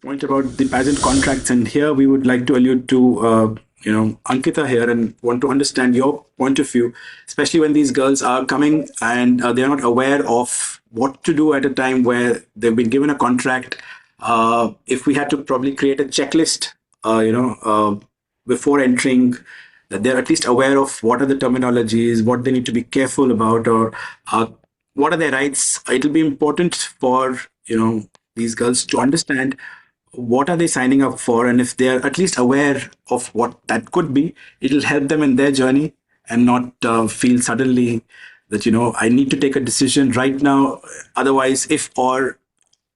point about the pageant contracts, and here we would like to allude to Ankita here, and want to understand your point of view, especially when these girls are coming and they're not aware of what to do at a time where they've been given a contract. If we had to probably create a checklist, before entering, that they're at least aware of what are the terminologies, what they need to be careful about, or what are their rights. It'll be important for these girls to understand what are they signing up for, and if they are at least aware of what that could be, it'll help them in their journey and not feel suddenly that I need to take a decision right now. Otherwise, if or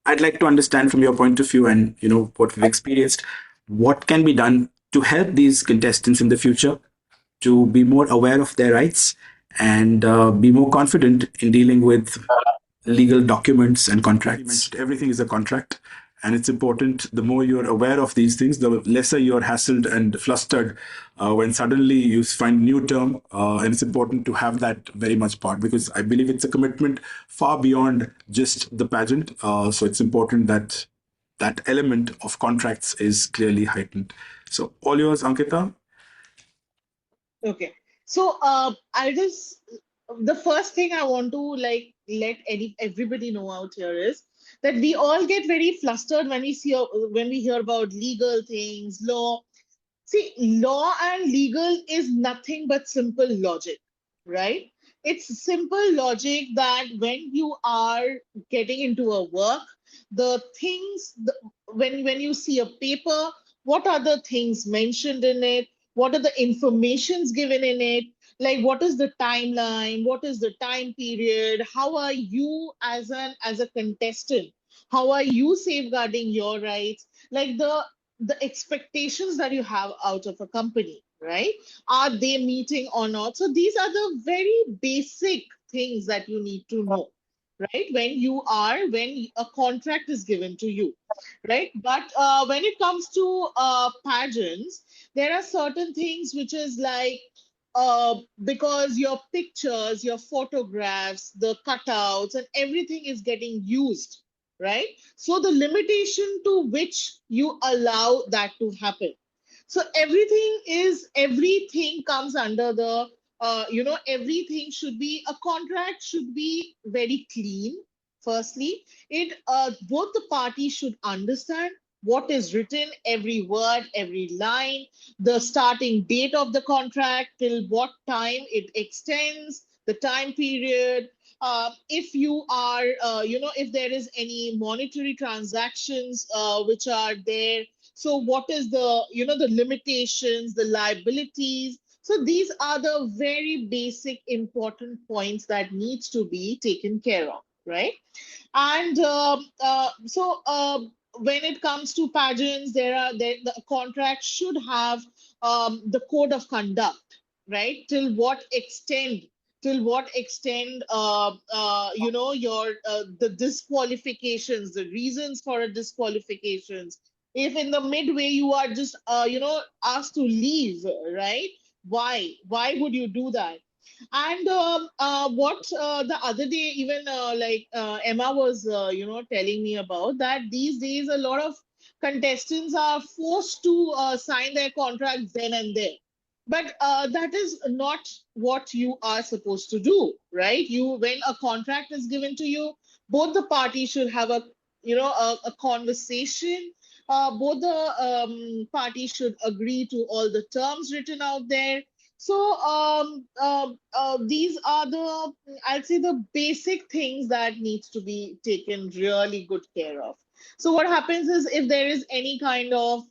I'd like to understand from your point of view and what we've experienced, what can be done to help these contestants in the future to be more aware of their rights and be more confident in dealing with legal documents and contracts. Everything is a contract, and it's important. The more you're aware of these things, the lesser you're hassled and flustered when suddenly you find a new term. And it's important to have that very much part, because I believe it's a commitment far beyond just the pageant. So it's important that that element of contracts is clearly heightened. So all yours, Ankita. Okay. So the first thing I want to like let everybody know out here is that we all get very flustered when when we hear about legal things, law. See, law and legal is nothing but simple logic, right? It's simple logic that when you are getting into a work, the things, when you see a paper, what are the things mentioned in it? What are the informations given in it? Like, what is the timeline? What is the time period? How are you as a contestant? How are you safeguarding your rights? Like the expectations that you have out of a company, right? Are they meeting or not? So these are the very basic things that you need to know, right? When a contract is given to you, right? But when it comes to pageants, there are certain things which is like because your pictures, your photographs, the cutouts, and everything is getting used, right? So the limitation to which you allow that to happen. So everything comes under the everything should be a contract should be very clean. Firstly, it both the parties should understand what is written, every word, every line, the starting date of the contract, till what time it extends, the time period, if you are, if there is any monetary transactions which are there, so what is the limitations, the liabilities. So these are the very basic important points that needs to be taken care of, right? And when it comes to pageants, the contract should have the code of conduct, right? Till what extent your the disqualifications, the reasons for a disqualifications. If in the midway you are just asked to leave, right? Why would you do that? And what the other day, even Emma was, telling me about that these days a lot of contestants are forced to sign their contracts then and there. But that is not what you are supposed to do, right? When a contract is given to you, both the parties should have a conversation. Both the parties should agree to all the terms written out there. So these are the, I'd say, the basic things that needs to be taken really good care of. So what happens is if there is any kind of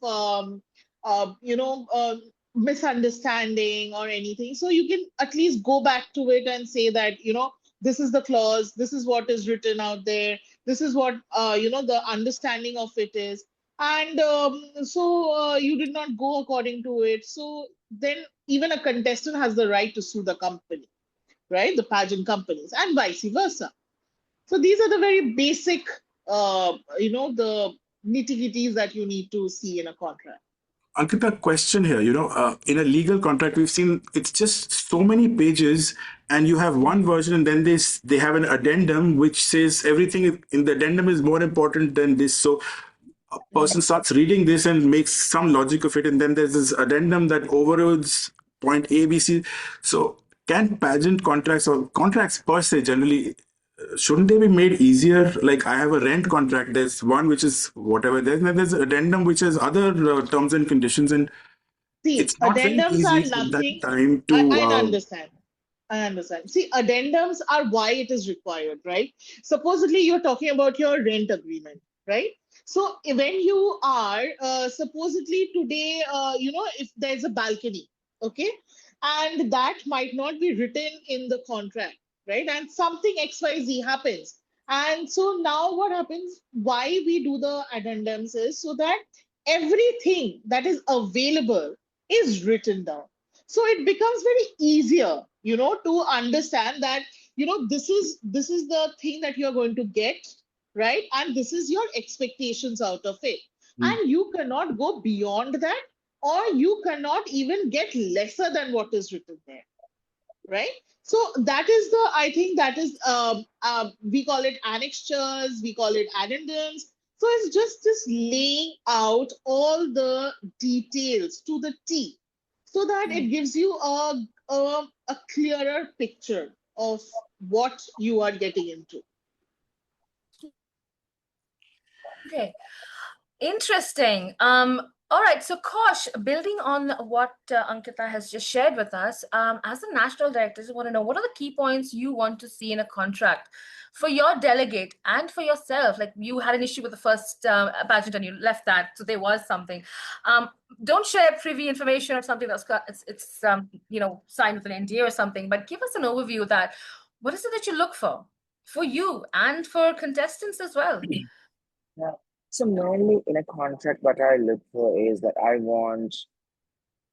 misunderstanding or anything, so you can at least go back to it and say that this is the clause, this is what is written out there, this is what the understanding of it is, and you did not go according to it. So then even a contestant has the right to sue the company, right? The pageant companies, and vice versa. So these are the very basic, the nitty-gritties that you need to see in a contract. Ankita, question here. In a legal contract, we've seen it's just so many pages, and you have one version, and then they have an addendum which says everything in the addendum is more important than this. So, a person starts reading this and makes some logic of it, and then there's this addendum that overrides point A, B, C. So, can pageant contracts or contracts per se generally shouldn't they be made easier? Like I have a rent contract. There's one which is whatever. There's addendum which has other terms and conditions, and See, it's not very addendums are easy at that nothing. time I to. understand. I understand. See, addendums are why it is required, right? Supposedly, you're talking about your rent agreement, right? So, when you are supposedly today, if there's a balcony, okay, and that might not be written in the contract, right? And something XYZ happens. And so now what happens? Why we do the addendums is so that everything that is available is written down, so it becomes very easier, to understand that, this is the thing that you're going to get, right? And this is your expectations out of it, Mm, and you cannot go beyond that, or you cannot even get lesser than what is written there, right? So that is the, I think that is, we call it annexures, we call it addendums. So it's just this laying out all the details to the T, so that it gives you a clearer picture of what you are getting into. Okay. Interesting. All right. So, Kosh, building on what Ankita has just shared with us, as a national director, I just want to know what are the key points you want to see in a contract for your delegate and for yourself. Like you had an issue with the first pageant and you left that, so there was something. Don't share privy information or something it's signed with an NDA or something, but give us an overview that what is it that you look for you and for contestants as well. Yeah. So mainly in a contract, what I look for is that I want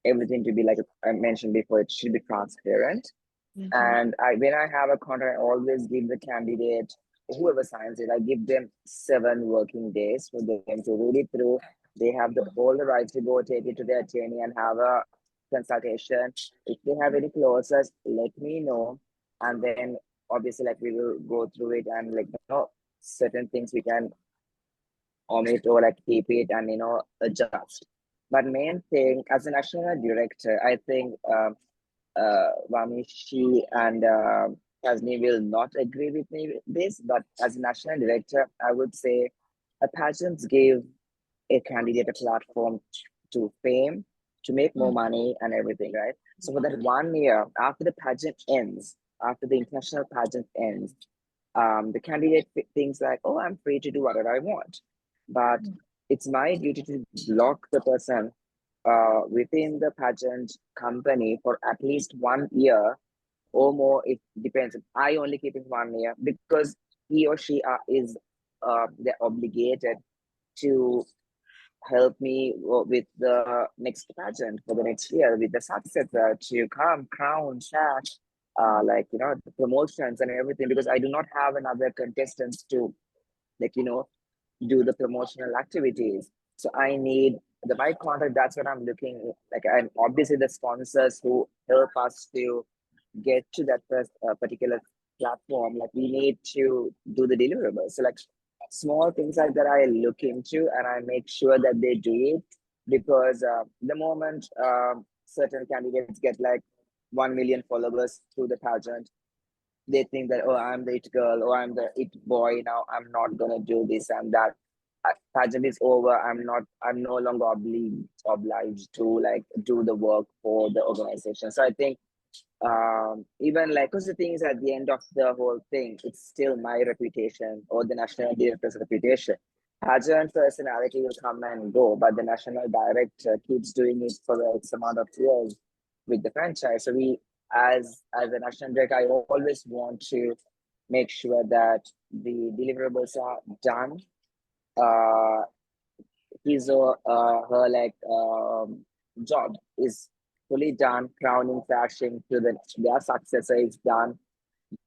everything to be like I mentioned before, it should be transparent. Mhm. And when I have a contract, I always give the candidate, whoever signs it, I give them 7 working days for them to read it through. They have all the rights to go take it to their attorney and have a consultation. If they have any clauses, let me know. And then obviously like we will go through it and like certain things we can omit or like keep it and adjust. But main thing as a national director, I think Vaamshi and Tasneem will not agree with me with this, but as a national director, I would say a pageants give a candidate a platform to fame, to make more Mhm. money and everything, right? So for that 1 year, after the pageant ends, after the international pageant ends, the candidate thinks like, oh, I'm free to do whatever I want. But it's my duty to block the person within the pageant company for at least 1 year or more. It depends. I only keep it 1 year because he or she they're obligated to help me with the next pageant for the next year with the successor to come crown sash like the promotions and everything because I do not have another contestants to like do the promotional activities. So I need the my contact. That's what I'm looking like, and obviously the sponsors who help us to get to that particular platform. Like we need to do the deliverables. So like small things like that I look into and I make sure that they do it because the moment certain candidates get like 1 million followers through the pageant, they think that, oh, I'm the it girl or I'm the it boy now, I'm not gonna do this and that. Pageant is over, I'm no longer obliged to like do the work for the organization. So I think even like because the thing is at the end of the whole thing it's still my reputation or the national director's reputation. Pageant personality will come and go, but the national director keeps doing it for X amount of years with the franchise. So we, as a national director, I always want to make sure that the deliverables are done. Uh, his or her like job is fully done, crowning, crashing to their successor is done.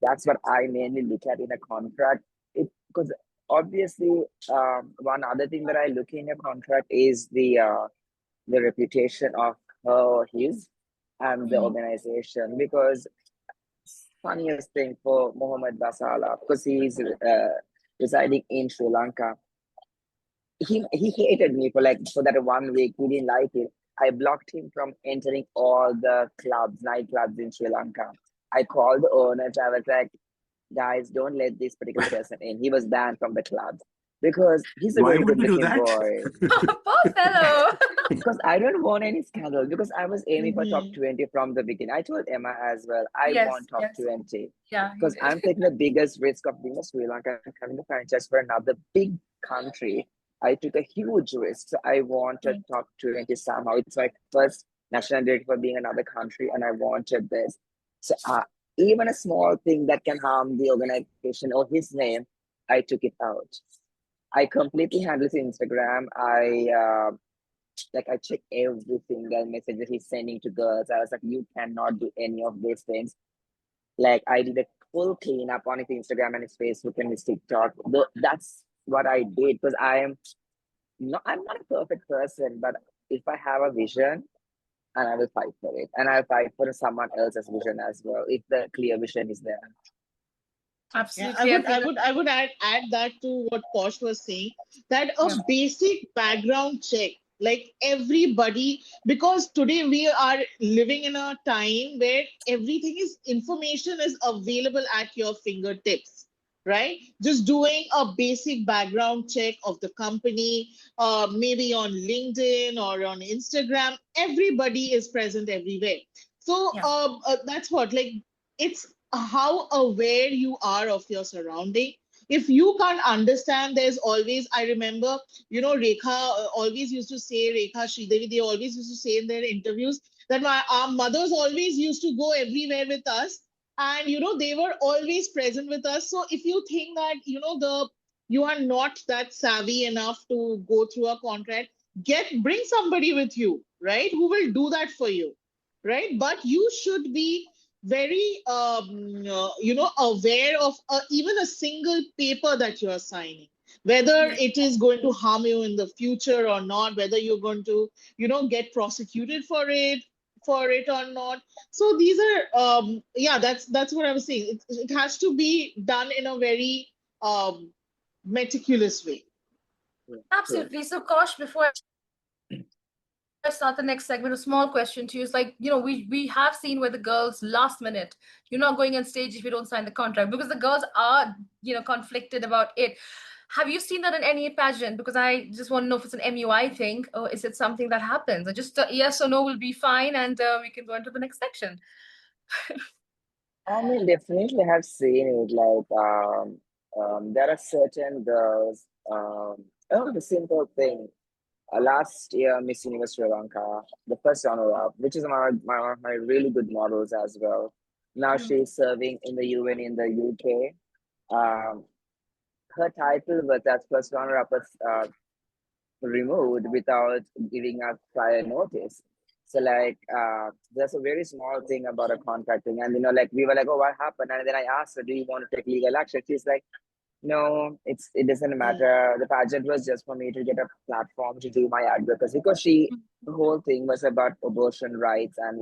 That's what I mainly look at in a contract. It because obviously one other thing that I look in a contract is the reputation of her or his and the Mhm. organization because funniest thing for Mohammed Basala because he is residing in Sri Lanka. he hated me for that 1 week. He didn't like it. I blocked him from entering all the clubs, nightclubs in Sri Lanka. I called the owners. I was like, guys, don't let this particular person in. He was banned from the clubs because he's a Why very would good you do looking that? boy. Poor fellow. Because I don't want any scandal because I was aiming for top Mm-hmm. 20 from the beginning. I told Emma as well, I Yes, want top yes. 20 Yeah, you because did. I'm taking the biggest risk of being a Sri Lanka and having a franchise for another big country. I took a huge risk. So I wanted Mm. top 20 somehow. It's my first national director for being another country, and I wanted this. So even a small thing that can harm the organization or his name, I took it out. I completely handled his Instagram. I check every single message that he's sending to girls. I was like, you cannot do any of these things. Like I did a full cleanup on his Instagram and his Facebook and his TikTok. That's what I did because I'm not a perfect person, but if I have a vision, and I will fight for it, and I'll fight for someone else's vision as well if the clear vision is there. Yeah, I Absolutely would, agree I with would, I would add that to what Posh was saying, that a yeah. basic background check, like everybody, because today we are living in a time where everything is information is available at your fingertips, right? Just doing a basic background check of the company, maybe on LinkedIn or on Instagram, everybody is present everywhere. So Yeah. that's what, like, it's how aware you are of your surrounding. If you can't understand, there's always, I remember, Rekha always used to say, Rekha, Sridevi, they always used to say in their interviews that our mothers always used to go everywhere with us. And, they were always present with us. So if you think that, you are not that savvy enough to go through a contract, bring somebody with you, right? Who will do that for you, right? But you should be very aware of even a single paper that you are signing, whether Yeah. it is going to harm you in the future or not, whether you're going to get prosecuted for it or not. So these are yeah, that's what I was saying. It has to be done in a very meticulous way. True. Absolutely. So, Kosh, before I start the next segment, a small question to you is like, we have seen where the girls last minute, you're not going on stage if you don't sign the contract because the girls are, conflicted about it. Have you seen that in any pageant? Because I just want to know if it's an MUI thing or is it something that happens? Or just yes or no will be fine, and we can go into the next section. I mean, definitely have seen it. There are certain girls. The simple thing. Last year, Miss Universe Sri Lanka, the first runner-up, which is one of my really good models as well. Now Mm. she's serving in the UN in the UK. Um, Her title was as first runner-up was removed without giving us prior notice. So there's a very small thing about a contracting, and we were like, oh, what happened? And then I asked her, do you want to take legal action? She's like, no, it doesn't Mm, matter. The pageant was just for me to get a platform to do my advocacy because the whole thing was about abortion rights and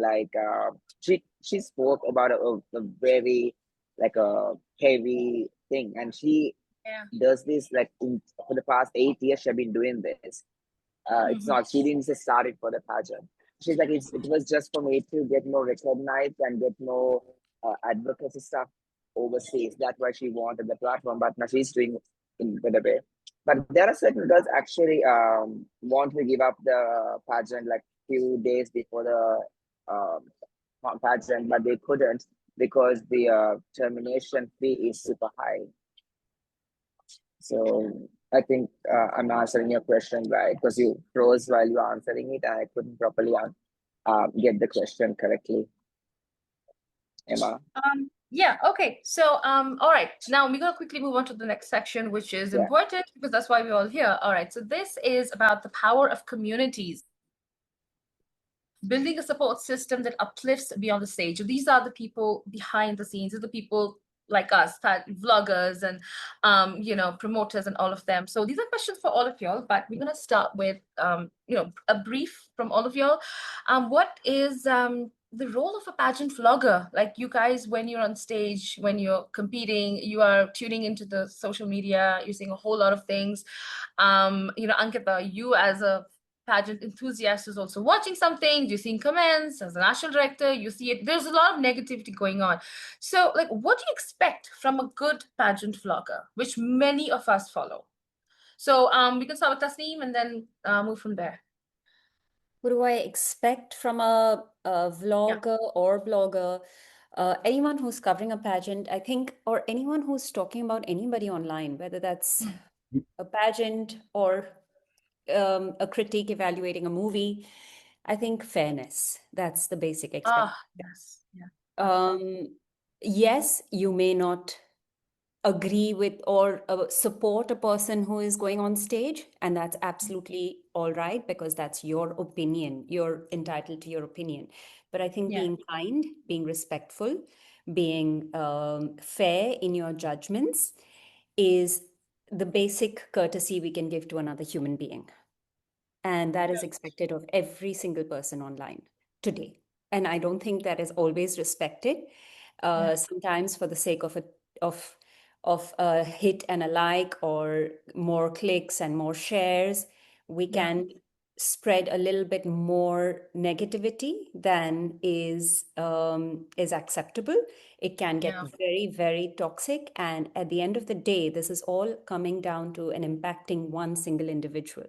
she spoke about a very a heavy thing and she Yeah. does this for the past 8 years she's been doing this. It's Mm-hmm. not she didn't just start it for the pageant. She's like it was just for me to get more recognized and get more advocacy stuff overseas. That's why she wanted the platform, but now she's doing it in a way. But there are certain girls actually want to give up the pageant like few days before the pageant, but they couldn't because the termination fee is super high. So I think I'm answering your question right because you froze while you were answering it, and I couldn't properly get the question correctly, Emma. Yeah, okay. So, all right. Now we're gonna quickly move on to the next section, which is Yeah. important because that's why we're all here. All right. So this is about the power of communities, building a support system that uplifts beyond the stage. So these are the people behind the scenes, these are the people like us, vloggers and promoters and all of them. So these are questions for all of y'all, but we're gonna start with a brief from all of y'all. What is the role of a pageant vlogger. Like you guys, when you're on stage, when you're competing, you are tuning into the social media, you're seeing a whole lot of things. Ankita, you as a pageant enthusiast is also watching something, you're seeing comments as a national director, you see it, there's a lot of negativity going on. So like, what do you expect from a good pageant vlogger, which many of us follow? So we can start with Tasneem and then move from there. What do I expect from a vlogger or blogger? Anyone who's covering a pageant, I think, or anyone who's talking about anybody online, whether that's a pageant or a critique evaluating a movie, I think fairness. That's the basic expectation. Yes. Yeah. Yes, you may not agree with or support a person who is going on stage, and that's absolutely all right because that's your opinion. You're entitled to your opinion. But I think being kind, being respectful, being fair in your judgments is the basic courtesy we can give to another human being. And that is expected of every single person online today. And I don't think that is always respected. Sometimes for the sake of a hit and a like or more clicks and more shares, we can spread a little bit more negativity than is acceptable. It can get very, very toxic. And at the end of the day, this is all coming down to an impacting one single individual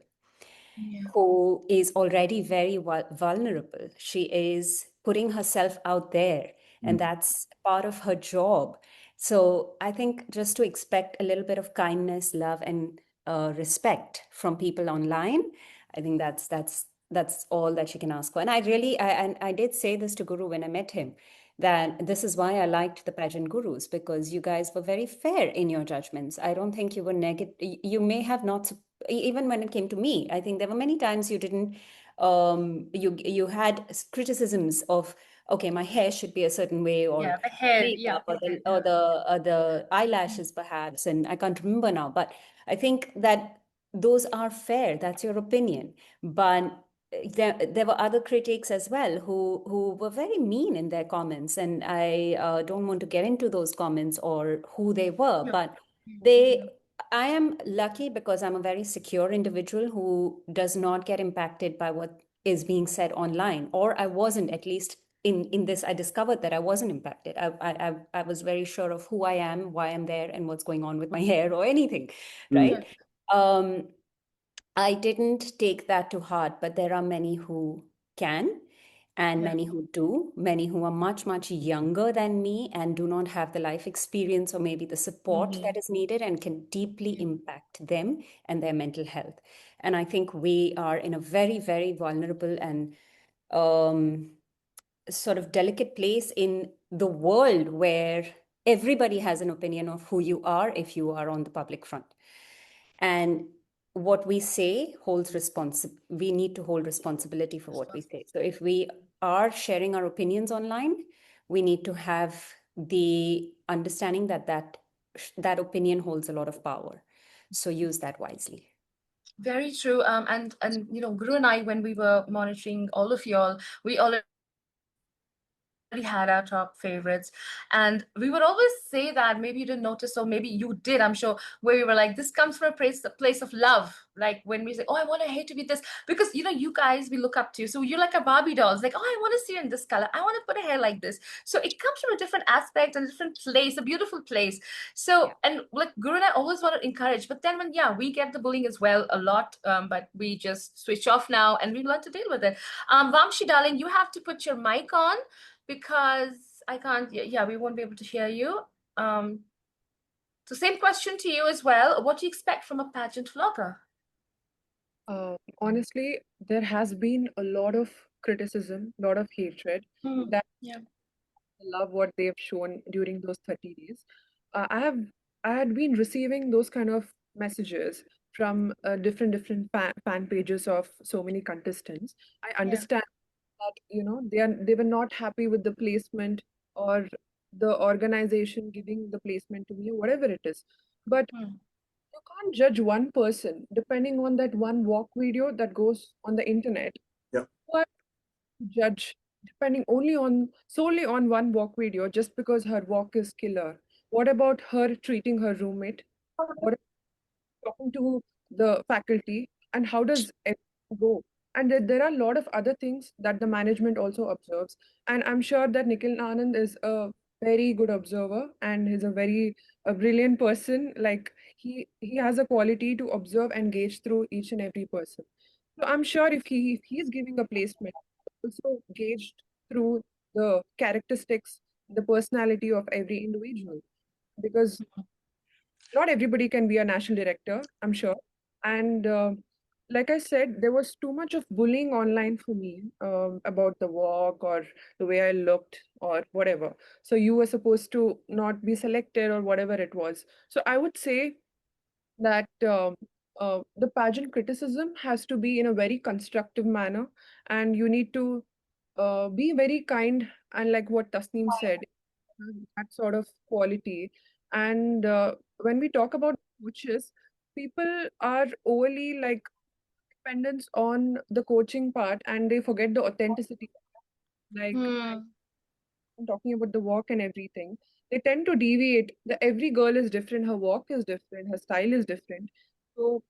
who is already very vulnerable. She is putting herself out there, and that's part of her job. So I think just to expect a little bit of kindness, love, and respect from people online, I think that's all that you can ask for. And I did say this to Guru when I met him, that this is why I liked the Pageant Gurus, because you guys were very fair in your judgments. I don't think you were negative. You may have not, even when it came to me, I think there were many times you didn't, you had criticisms of, okay, my hair should be a certain way, or the hair, makeup, or the eyelashes perhaps, and I can't remember now. But I think that those are fair. That's your opinion. But there were other critics as well who were very mean in their comments, and I don't want to get into those comments or who they were, but I am lucky because I'm a very secure individual who does not get impacted by what is being said online, or I wasn't, at least in this. I discovered that I wasn't impacted. I was very sure of who I am, why I'm there, and what's going on with my hair or anything, right? I didn't take that to heart, but there are many who can, and many who do, many who are much, much younger than me and do not have the life experience or maybe the support that is needed, and can deeply impact them and their mental health. And I think we are in a very, very vulnerable and sort of delicate place in the world where everybody has an opinion of who you are if you are on the public front. And what we say we need to hold responsibility for what we say. So if we are sharing our opinions online, we need to have the understanding that opinion holds a lot of power. So use that wisely. Very true. And Guru and I, when we were monitoring all of y'all, we already had our top favorites, and we would always say that maybe you didn't notice, or maybe you did, I'm sure, where we were like, this comes from a place of love. Like when we say, oh, I want a hair to be this, because you guys, we look up to you, so you're like a Barbie dolls, like, oh, I want to see you in this color, I want to put a hair like this. So it comes from a different aspect and a different place, a beautiful place. So and like Guru and I always want to encourage, but then when we get the bullying as well a lot, but we just switch off now and we learn to deal with it. Vaamshi, darling, you have to put your mic on, because I can't, we won't be able to hear you. So same question to you as well. What do you expect from a pageant vlogger? Honestly, there has been a lot of criticism, a lot of hatred. That I love what they've shown during those 30 days. I had been receiving those kind of messages from different fan pages of so many contestants. I understand that they were not happy with the placement or the organization giving the placement to me or whatever it is, but you can't judge one person depending on that one walk video that goes on the internet. Yeah. Who are to judge depending solely on one walk video just because her walk is killer? What about her treating her roommate? What talking to the faculty, and how does everything go? And there are a lot of other things that the management also observes. And I'm sure that Nikhil Anand is a very good observer, and he's a brilliant person. Like he has a quality to observe and gauge through each and every person. So I'm sure if he's giving a placement, also gauged through the characteristics, the personality of every individual, because not everybody can be a national director, I'm sure. And like I said, there was too much of bullying online for me about the walk or the way I looked or whatever. So you were supposed to not be selected or whatever it was. So I would say that the pageant criticism has to be in a very constructive manner, and you need to be very kind, and like what Tasneem said, that sort of quality. And when we talk about coaches, people are overly like dependent on the coaching part, and they forget the authenticity. Like talking about the walk and everything, they tend to deviate. Every girl is different, her walk is different, her style is different. So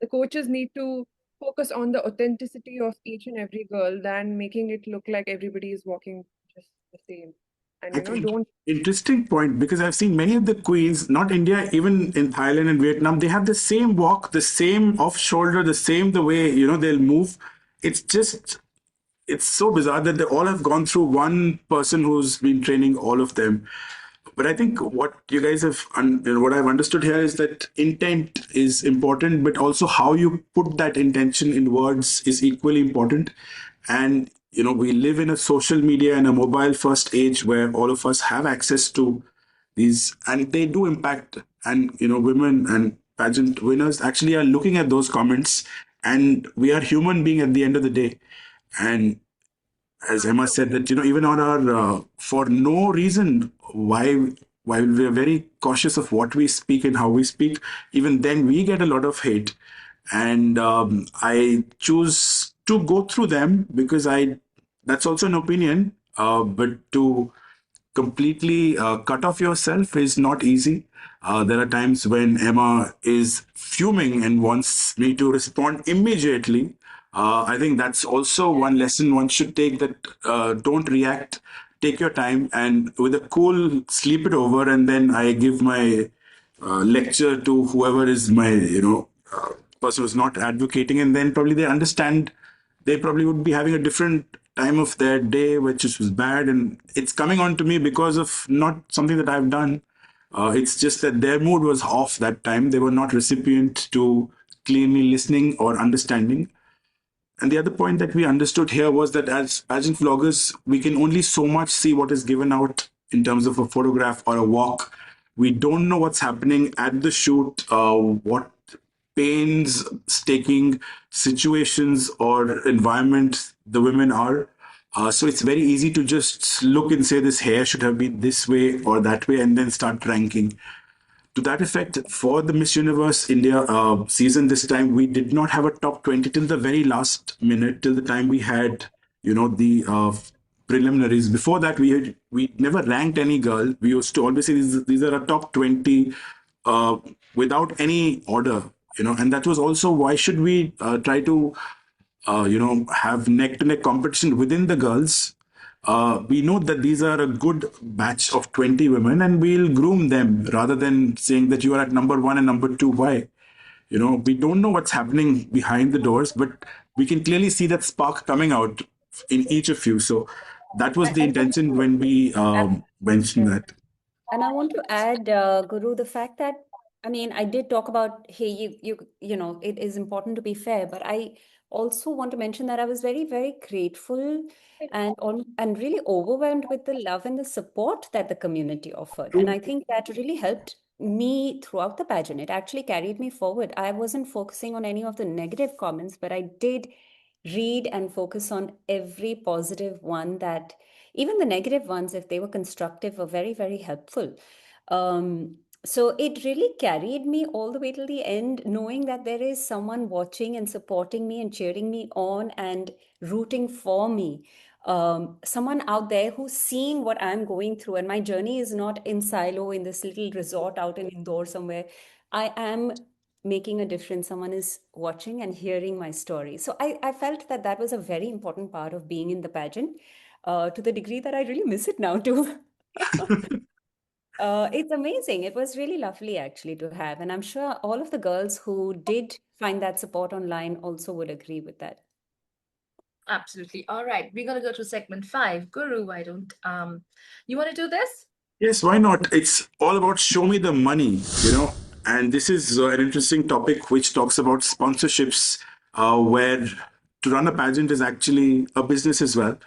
the coaches need to focus on the authenticity of each and every girl than making it look like everybody is walking just the same. And Actually, don't. interesting point, because I've seen many of the queens, not India, even in Thailand and Vietnam, they have the same walk, the same off shoulder, the way, they'll move. It's just, it's so bizarre that they all have gone through one person who's been training all of them. But I think what you guys what I've understood here is that intent is important, but also how you put that intention in words is equally important. And we live in a social media and a mobile first age where all of us have access to these, and they do impact. And women and pageant winners actually are looking at those comments, and we are human being at the end of the day. And as Emma said, that even on our for no reason, while we are very cautious of what we speak and how we speak, even then we get a lot of hate. And I choose to go through them because I that's also an opinion, but to completely cut off yourself is not easy. There are times when Emma is fuming and wants me to respond immediately. I think that's also one lesson one should take, that don't react, take your time, and with a cool, sleep it over, and then I give my lecture to whoever is my, person who's not advocating, and then probably they understand. They probably would be having a different time of their day, which was bad, and it's coming on to me because of not something that I've done. It's just that their mood was off that time. They were not recipient to cleanly listening or understanding. And the other point that we understood here was that as pageant vloggers, we can only so much see what is given out in terms of a photograph or a walk. We don't know what's happening at the shoot, what painstaking situations or environment the women are. So it's very easy to just look and say this hair should have been this way or that way, and then start ranking. To that effect, for the Miss Universe India season this time, we did not have a top 20 till the very last minute, till the time we had, the preliminaries. Before that, we never ranked any girl. We used to always say these are a top 20 uh, without any order, and that was also why should we try to have neck to neck competition within the girls. We know that these are a good batch of 20 women, and we'll groom them rather than saying that you are at number one and number two. Why? We don't know what's happening behind the doors, but we can clearly see that spark coming out in each of you. So that was the And intention when we mentioned yes. that. And I want to add, Guru, the fact that, I mean, I did talk about, hey, it is important to be fair, but I also want to mention that I was very, very grateful and really overwhelmed with the love and the support that the community offered. And I think that really helped me throughout the pageant. It actually carried me forward. I wasn't focusing on any of the negative comments, but I did read and focus on every positive one, that even the negative ones, if they were constructive, were very, very helpful. So it really carried me all the way till the end, knowing that there is someone watching and supporting me and cheering me on and rooting for me. someone out there who's seeing what I'm going through, and my journey is not in silo in this little resort out in Indore somewhere. I am making a difference. Someone is watching and hearing my story. So I felt that that was a very important part of being in the pageant, to the degree that I really miss it now too. It's amazing. It was really lovely actually to have. And I'm sure all of the girls who did find that support online also would agree with that. Absolutely. All right, we're gonna go to segment 5. Guru, why don't you want to do this? Yes, why not? It's all about show me the money, And this is an interesting topic which talks about sponsorships, where to run a pageant is actually a business as well.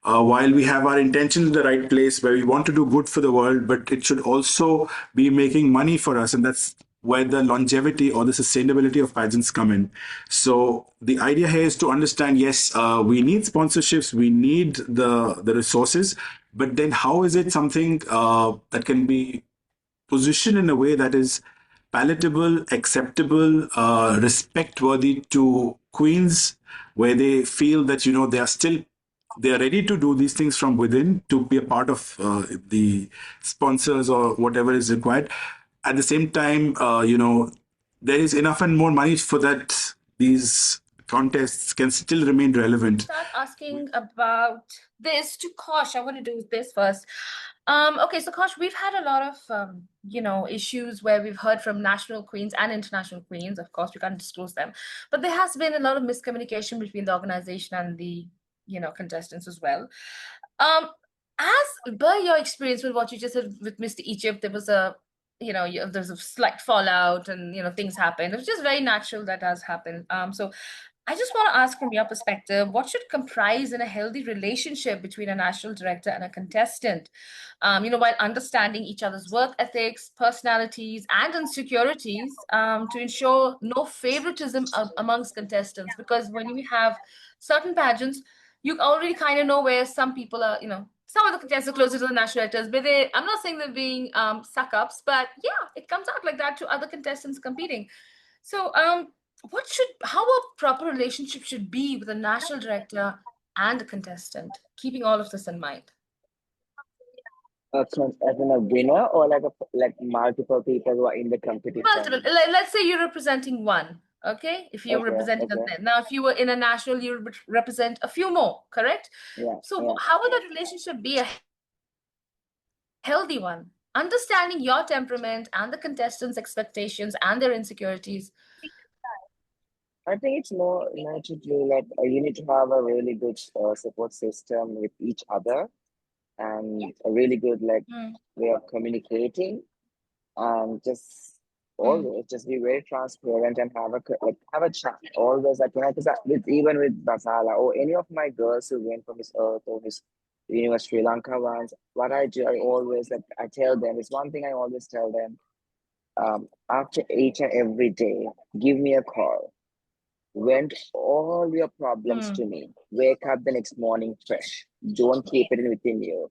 While we have our intentions in the right place, where we want to do good for the world, but it should also be making money for us, and that's where the longevity or the sustainability of pageants come in. So the idea here is to understand, yes, we need sponsorships, we need the resources, but then how is it something that can be positioned in a way that is palatable, acceptable, respect worthy to queens, where they feel that they are ready to do these things from within to be a part of the sponsors or whatever is required. At the same time, there is enough and more money for that these contests can still remain relevant. Start asking about this to Kosh. I want to do this first. Okay, so Kosh, we've had a lot of issues where we've heard from national queens and international queens. Of course, we can't disclose them, but there has been a lot of miscommunication between the organization and the contestants as well. As by your experience with what you just said with Mr. Egypt, there was there's a slight fallout and things happen. It was just very natural that has happened. So I just want to ask from your perspective, what should comprise in a healthy relationship between a national director and a contestant? While understanding each other's work ethics, personalities, and insecurities, to ensure no favoritism amongst contestants. Because when we have certain pageants, you already kind of know where some people are, some of the contestants are closer to the national directors, but I'm not saying they're being suck-ups, but yeah, it comes out like that to other contestants competing. So, how a proper relationship should be with a national director and a contestant, keeping all of this in mind? As in a winner or like multiple people who are in the competition? Multiple. Let's say you're representing one. Okay, if you're representing them. Now, if you were in a national, you would represent a few more, correct? So how will that relationship be a healthy one? Understanding your temperament and the contestants' expectations and their insecurities. I think it's more to do like you need to have a really good support system with each other and a really good way of communicating, and just always just be very transparent and have a chat always, because even with Basala or any of my girls who went from Miss Earth or Miss Universe Sri Lanka ones, what I do, I always I tell them, it's one thing I always tell them, after each and every day, give me a call. Vent all your problems to me. Wake up the next morning fresh. Don't keep it within you.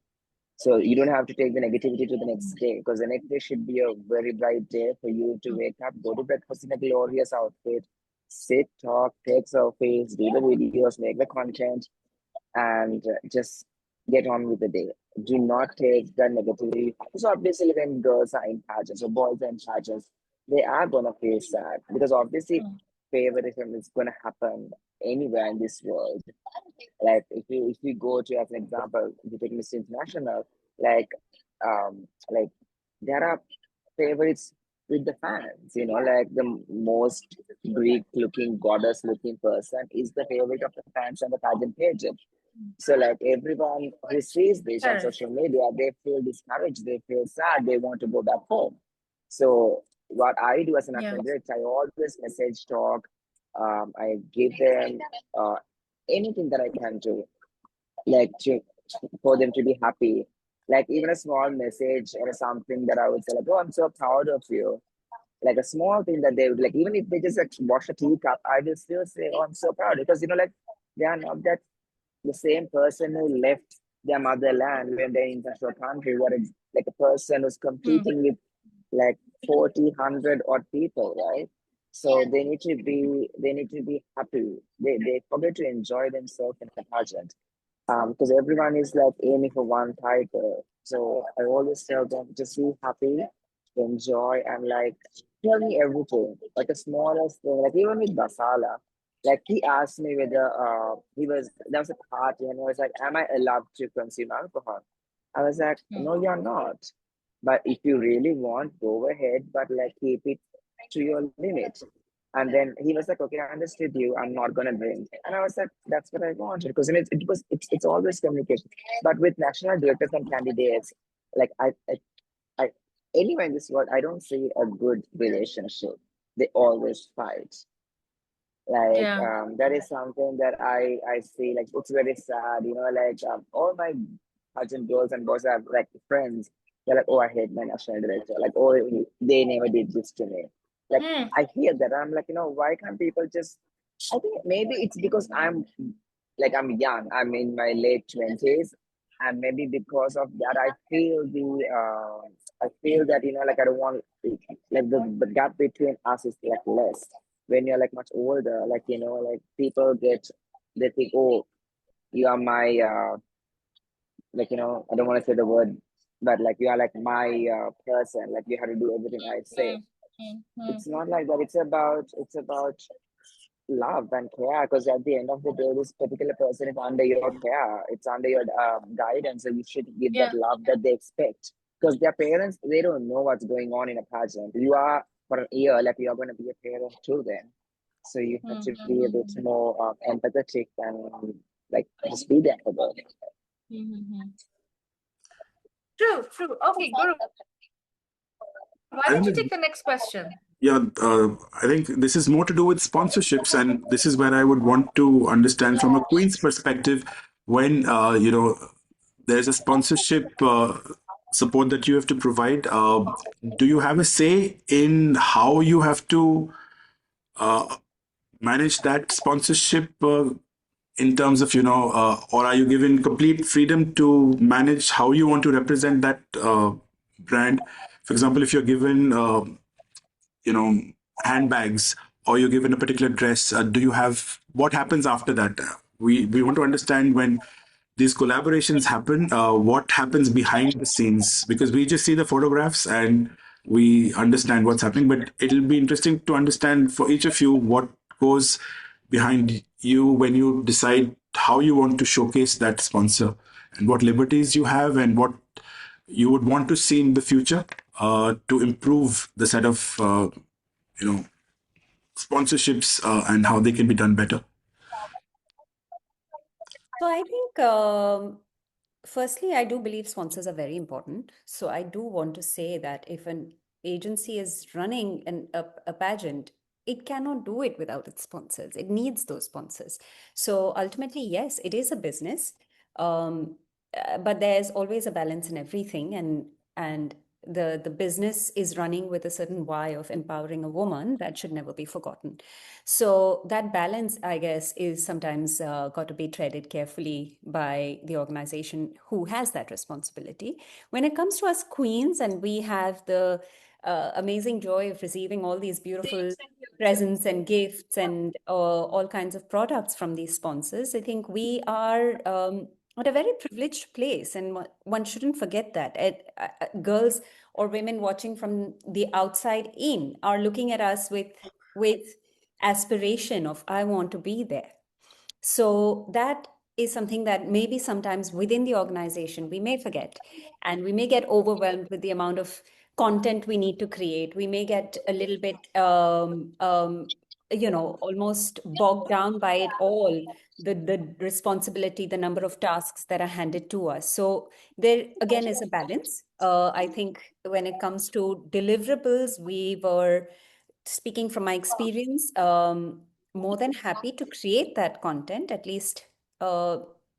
So you don't have to take the negativity to the next day, because the next day should be a very bright day for you to wake up, go to breakfast in a glorious outfit, sit, talk, take selfies, do the videos, make the content, and just get on with the day. Do not take the negativity. So obviously when girls are in pageants or boys are in pageants, they are gonna feel sad, because obviously favoritism is gonna happen anywhere in this world. Like if you go to, as an example, if you take Miss International, like like there are favorites with the fans, like the most Greek looking, goddess looking person is the favorite of the fans on the pageant page. So like everyone who sees this on social media, they feel discouraged, they feel sad, they want to go back home. So what I do as an national director, I always message talk. I give them anything that I can do, like for them to be happy. Like even a small message or something that I would say, like, oh, I'm so proud of you. Like a small thing that they would like, even if they just wash a teacup, I will still say, oh, I'm so proud, because like they are not that the same person who left their motherland when they're in such a country, what is like a person who's competing with like 40, 100 odd people, right? So they need to be happy. They forget to enjoy themselves in the pageant. because everyone is like aiming for one title. So I always tell them just be happy, enjoy, and like tell me everything, like the smallest thing, like even with Basala. Like he asked me whether there was a party and he was like, "Am I allowed to consume alcohol?" I was like, "No, you're not. But if you really want, go ahead, but like keep it to your limit." And then he was like, "Okay, I understood you. I'm not gonna drink." And I was like, "That's what I wanted," because it's always communication. But with national directors and candidates, like I anywhere in this world, I don't see a good relationship. They always fight. Like Yeah. that is something that I see. Like it's very sad. Like all my pageant girls and boys are like friends. They're like, "Oh, I hate my national director. Like, oh, they never did this to me." Like Hmm. I hear that. I'm like, why can't people just? I think maybe it's because I'm young. I'm in my late 20s, and maybe because of that, I feel that like I don't want like the gap between us is like less. When you're like much older, like like people they think, "Oh, you are my like I don't want to say the word, but like you are like my person. Like you have to do everything I say." It's not like that. It's about love and care, because at the end of the day, this particular person is under your care. It's under your guidance, so you should give that Yeah. love that they expect, because their parents, they don't know what's going on in a pageant. You are for an year, like you are going to be a parent to them, so you have to be a bit more empathetic and like just be there for them. True, true. Okay, Guru, why I don't you think take the next question? Yeah, I think this is more to do with sponsorships, and this is where I would want to understand from a queen's perspective when there's a sponsorship support that you have to provide. Do you have a say in how you have to uh, manage that sponsorship in terms of or are you given complete freedom to manage how you want to represent that brand? For example, if you're given you know handbags or you're given a particular dress, do you have what happens after that? We want to understand when these collaborations happen, what happens behind the scenes, because we just see the photographs and we understand what's happening, but it'll be interesting to understand for each of you what goes behind you when you decide how you want to showcase that sponsor and what liberties you have and what you would want to see in the future to improve the set of you know sponsorships and how they can be done better. So I think, firstly, I do believe sponsors are very important. So I do want to say that if an agency is running a pageant, it cannot do it without its sponsors. It needs those sponsors. So ultimately, yes, it is a business, um, but there's always a balance in everything, and the business is running with a certain why of empowering a woman that should never be forgotten. So that balance, I guess, is sometimes got to be treaded carefully by the organization who has that responsibility. When it comes to us queens, and we have the amazing joy of receiving all these beautiful presents and gifts and all kinds of products from these sponsors, I think we are at a very privileged place, and one shouldn't forget that. Girls or women watching from the outside in are looking at us with aspiration of I want to be there. So that is something that maybe sometimes within the organization we may forget, and we may get overwhelmed with the amount of content we need to create. We may get a little bit almost bogged down by it all, the responsibility, the number of tasks that are handed to us. So there again is a balance. I think when it comes to deliverables, we were, speaking from my experience, more than happy to create that content, at least uh,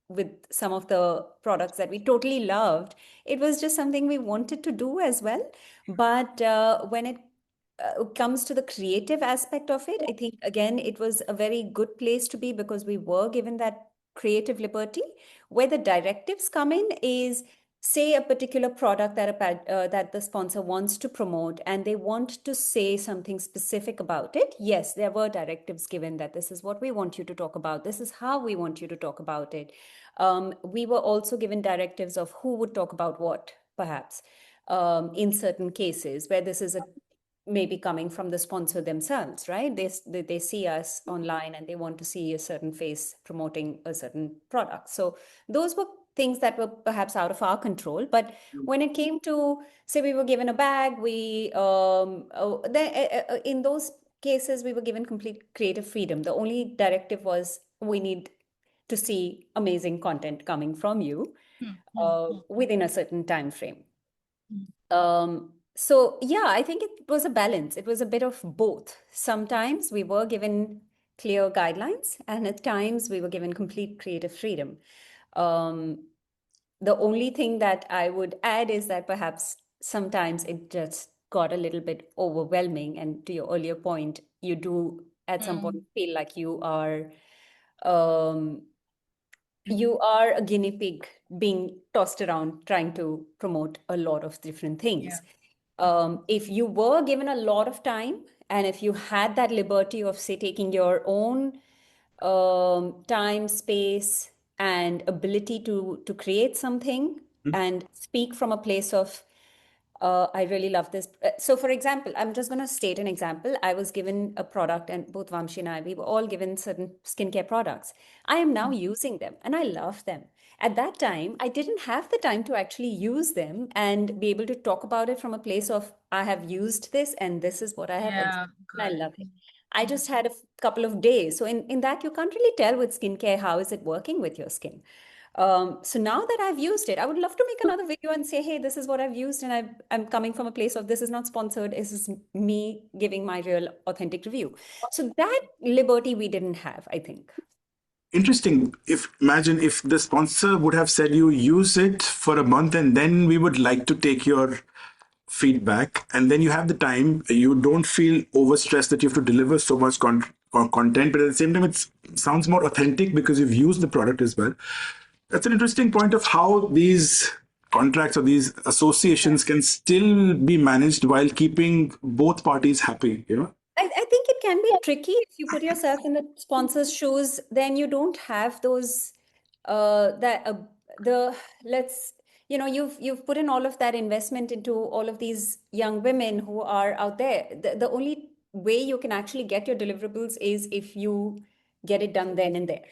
with some of the products that we totally loved. It was just something we wanted to do as well. But when it comes to the creative aspect of it, I think, again, it was a very good place to be because we were given that creative liberty. Where the directives come in is say a particular product that the sponsor wants to promote and they want to say something specific about it, yes, there were directives given that this is what we want you to talk about. This is how we want you to talk about it. We were also given directives of who would talk about what, perhaps, in certain cases where this is maybe coming from the sponsor themselves, right? They see us online and they want to see a certain face promoting a certain product. So those were things that were perhaps out of our control. But when it came to, say, we were given a bag, in those cases, we were given complete creative freedom. The only directive was we need to see amazing content coming from you within a certain time frame. So yeah, I think it was a balance. It was a bit of both. Sometimes we were given clear guidelines, and at times we were given complete creative freedom. The only thing that I would add is that perhaps sometimes it just got a little bit overwhelming. And to your earlier point, you do at some point feel like um, you are a guinea pig being tossed around trying to promote a lot of different things. If you were given a lot of time and if you had that liberty of, say, taking your own time, space, and ability to create something and speak from a place of I really love this. So, for example, I'm just going to state an example. I was given a product, and both Vaamshi and I, we were all given certain skincare products. I am now using them, and I love them. At that time, I didn't have the time to actually use them and be able to talk about it from a place of, I have used this, and this is what I have observed, and I love it. I just had a couple of days. So, in that, you can't really tell with skincare how is it working with your skin. So now that I've used it, I would love to make another video and say, hey, this is what I've used. And I'm coming from a place of this is not sponsored. This is me giving my real authentic review. So that liberty we didn't have, I think. Interesting. Imagine if the sponsor would have said you use it for a month and then we would like to take your feedback, and then you have the time, you don't feel overstressed that you have to deliver so much content, but at the same time it sounds more authentic because you've used the product as well. That's an interesting point of how these contracts or these associations can still be managed while keeping both parties happy, I think it can be tricky if you put yourself in the sponsor's shoes. Then you don't have those you've put in all of that investment into all of these young women who are out there. The only way you can actually get your deliverables is if you get it done then and there.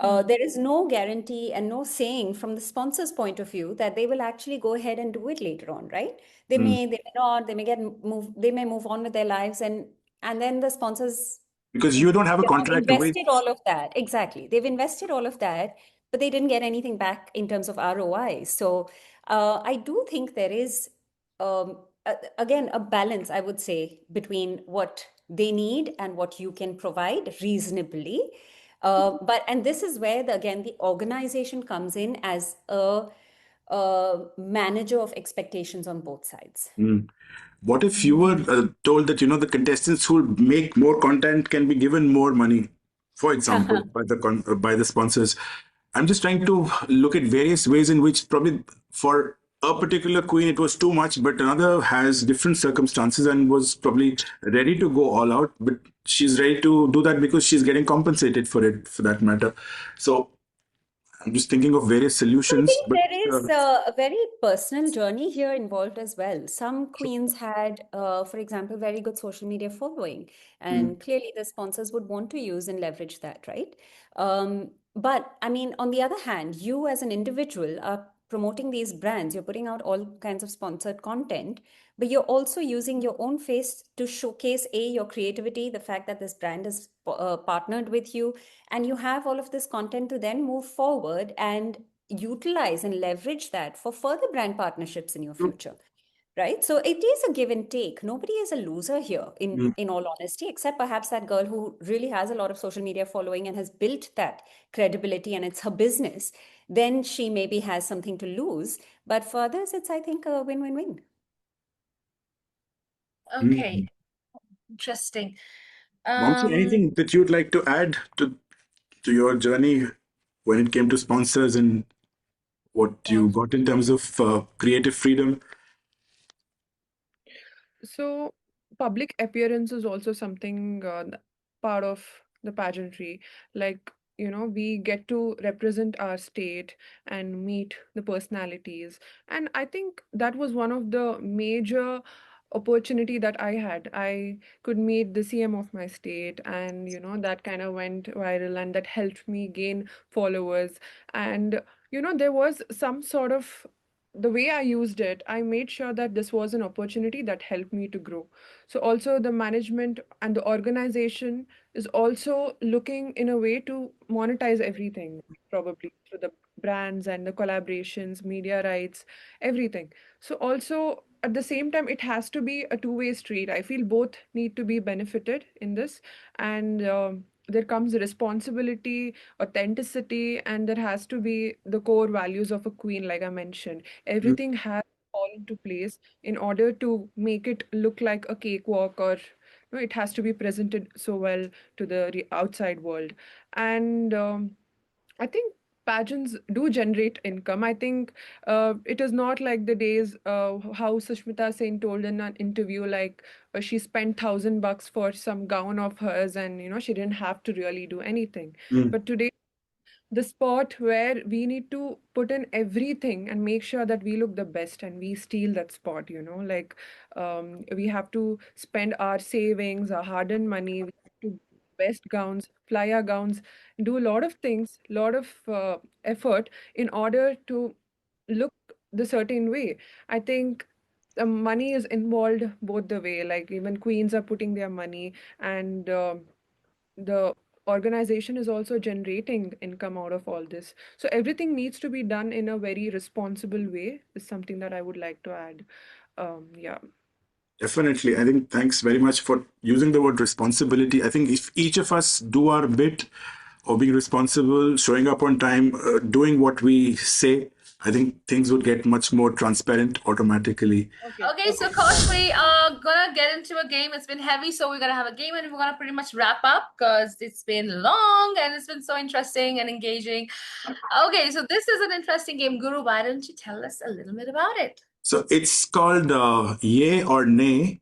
There is no guarantee and no saying from the sponsor's point of view that they will actually go ahead and do it later on, right? They may not, they may move on with their lives, and then the sponsors, because you don't have a they have contract to wait. invested all of that. Exactly. They've invested all of that, but they didn't get anything back in terms of ROI. So I do think there is, again, a balance, I would say, between what they need and what you can provide reasonably. And this is where, again, the organization comes in as a manager of expectations on both sides. What if you were told that the contestants who make more content can be given more money, for example, by the sponsors? I'm just trying to look at various ways in which probably for a particular queen it was too much, but another has different circumstances and was probably ready to go all out, but she's ready to do that because she's getting compensated for it, for that matter. So I'm just thinking of various I solutions. think But there is a very personal journey here involved as well. Some queens had, for example, very good social media following, and clearly the sponsors would want to use and leverage that, right? But I mean, on the other hand, you as an individual are promoting these brands, you're putting out all kinds of sponsored content, but you're also using your own face to showcase your creativity, the fact that this brand is partnered with you, and you have all of this content to then move forward and utilize and leverage that for further brand partnerships in your future, right? So it is a give and take. Nobody is a loser here, in all honesty, except perhaps that girl who really has a lot of social media following and has built that credibility and it's her business. Then she maybe has something to lose, but for others it's, I think, a win-win-win. Okay, interesting. Vaamshi, anything that you'd like to add to your journey when it came to sponsors and what you got in terms of creative freedom? So, public appearance is also something part of the pageantry. Like, we get to represent our state and meet the personalities. And I think that was one of the major opportunity that I had. I could meet the CM of my state, and that kind of went viral, and that helped me gain followers. And there was some sort of, the way I used it, I made sure that this was an opportunity that helped me to grow. So also the management and the organization is also looking in a way to monetize everything, probably through the brands and the collaborations, media rights, everything. So also at the same time, it has to be a two-way street. I feel both need to be benefited in this, and there comes responsibility, authenticity, and there has to be the core values of a queen, like I mentioned. Everything has to fall into place in order to make it look like a cakewalk, or it has to be presented so well to the outside world. And I think pageants do generate income. I think it is not like the days how Sushmita Sen told in an interview, like she spent $1,000 for some gown of hers, and she didn't have to really do anything. Mm. But today, the spot where we need to put in everything and make sure that we look the best, and we steal that spot, like we have to spend our savings, our hard-earned money, we have to best gowns, flyer gowns, do a lot of things, lot of effort in order to look the certain way. I think the money is involved both the way, like even queens are putting their money, and the organization is also generating income out of all this. So everything needs to be done in a very responsible way, is something that I would like to add. Yeah. Definitely. I think thanks very much for using the word responsibility. I think if each of us do our bit of being responsible, showing up on time, doing what we say, I think things would get much more transparent automatically. Okay, so Kosh, we are gonna get into a game. It's been heavy, so we're gonna have a game and we're gonna pretty much wrap up because it's been long and it's been so interesting and engaging. Okay, so this is an interesting game. Guru, why don't you tell us a little bit about it? So it's called Yay or Nay,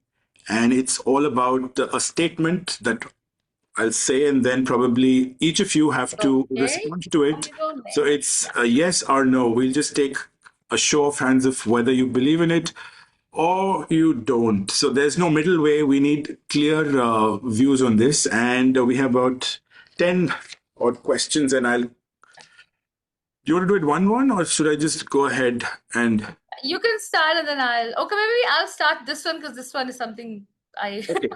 and it's all about a statement that I'll say, and then probably each of you have to respond to it. So it's a yes or no. We'll just take a show of hands of whether you believe in it or you don't. So there's no middle way. We need clear views on this, and we have about 10 odd questions. And I'll. Do you want to do it one, or should I just go ahead and? You can start, and then maybe I'll start this one because this one is something I. Okay.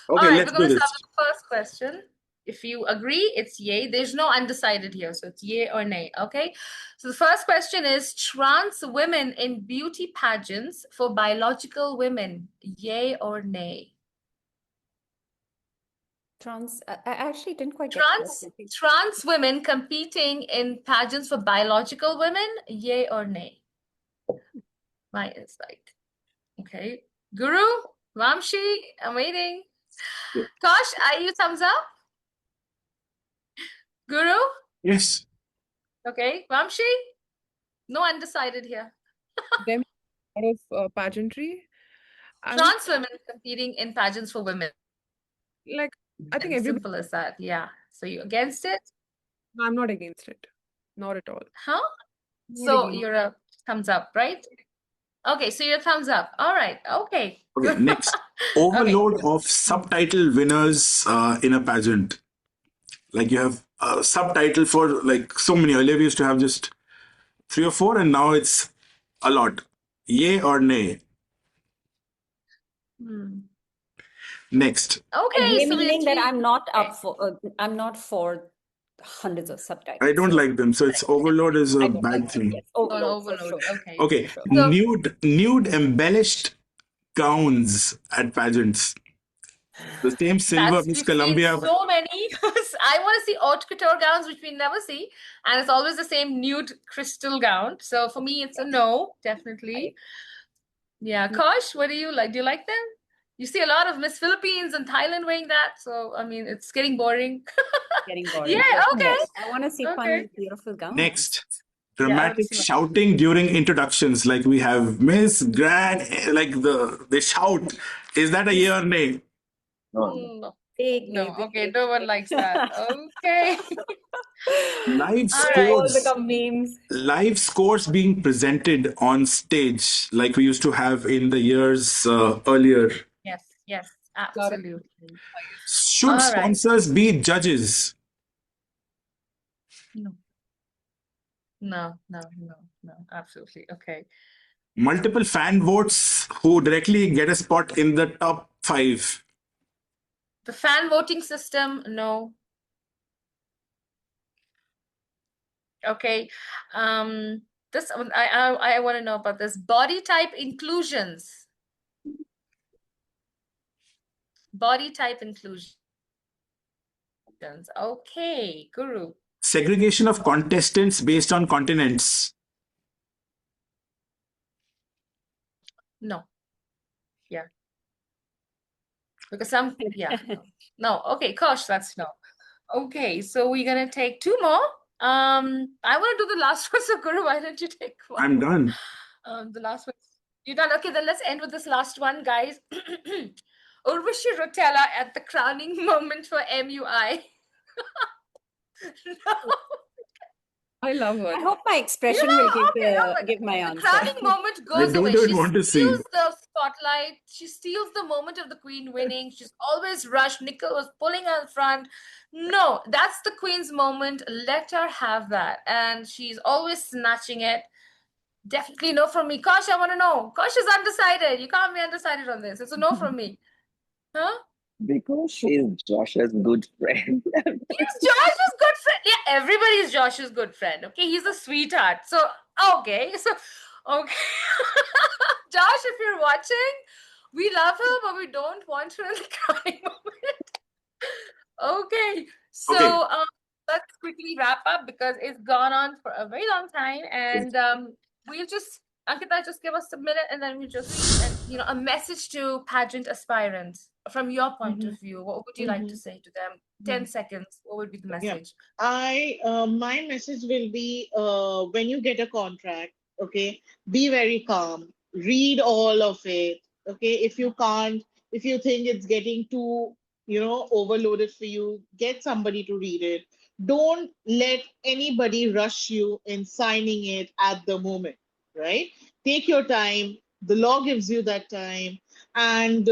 All Okay, right, let's we're going do to this. start with the first question. If you agree, it's yay. There's no undecided here, so it's yay or nay. Okay. So the first question is trans women in beauty pageants for biological women, yay or nay? I actually didn't quite get the question. Trans women competing in pageants for biological women, yay or nay? My insight. Okay. Guru, Vaamshi, I'm waiting. Tosh, are you thumbs up? Guru? Yes. Okay. Vaamshi? No undecided here. Them out of pageantry. Trans women competing in pageants for women. Like, I think everybody. Simple as that. Yeah. So you against it? No, I'm not against it. Not at all. Huh? So you're a thumbs up, right? Okay, so you're a thumbs up. All right. Okay. Okay, next. Overload of subtitle winners in a pageant. Like you have a subtitle for like so many. Earlier we used to have just 3 or 4, and now it's a lot. Yay or nay? Next. Okay, so meaning that I'm not up for. I'm not for hundreds of subtitles. I don't like them, so it's overload is a bad thing. Yes, overload. Sure. Okay. Okay, So, nude embellished gowns at pageants. The same silver Miss we've Columbia. seen so many. I want to see haute couture gowns, which we never see, and it's always the same nude crystal gown. So for me, it's a no, definitely. Yeah, Kosh, what do you like? Do you like them? You see a lot of Miss Philippines and Thailand wearing that, so I mean, it's getting boring. Getting boring. Yeah, okay. I want to see fun, beautiful gowns. Next, dramatic absolutely. shouting during introductions, like we have Miss Grand, like they shout. Is that a yeah or nay? No, Vaguely, no. Okay, no one likes that. Okay. Live All right. all scores, become memes. live scores being presented on stage, like we used to have in the years earlier. Yes, yes, Lot of absolutely. Should All right. sponsors be judges? No, no, no, no, no, absolutely. Okay. Multiple fan votes who directly get a spot in the top five. The fan voting system, no. Okay. This one, I want to know about this. Body type inclusions. Body type inclusions. Okay, Guru. Segregation of contestants based on continents. No. Yeah. Because some, yeah, no. No. Okay, Kosh, that's no. Okay, so we're gonna take two more. I want to do the last one, so Guru, why don't you take one? I'm done. The last one. You done? Okay, then let's end with this last one, guys. Urvashi Rotella at the crowning moment for MUI. No. I love her. I hope my You expression know, will give okay, oh the my give my the answer. crowning moment I goes don't away. even She want to see. steals the spotlight. She steals the moment of the queen winning. She's always rushed. Nicole was pulling her in front. No, that's the queen's moment. Let her have that. And she's always snatching it. Definitely no from me. Kosh, I want to know. Kosh is undecided. You can't be undecided on this. It's a no from me. Huh? Because she's Josh's good friend. He's Josh's good friend. Yeah, everybody is Josh's good friend. Okay, he's a sweetheart. So, okay. So, okay. Josh, if you're watching, we love her, but we don't want her in the crying moment. Okay. So, Okay. let's quickly wrap up because it's gone on for a very long time. And we'll just, Ankita, just give us a minute and then we'll just, and, a message to pageant aspirants from your point of view. What would you like to say to them? 10 seconds. What would be the Yeah. message? My message will be when you get a contract, okay, be very calm, read all of it, okay. If you can't, if you think it's getting too, overloaded for you, get somebody to read it. Don't let anybody rush you in signing it at the moment, right? Take your time. The law gives you that time, and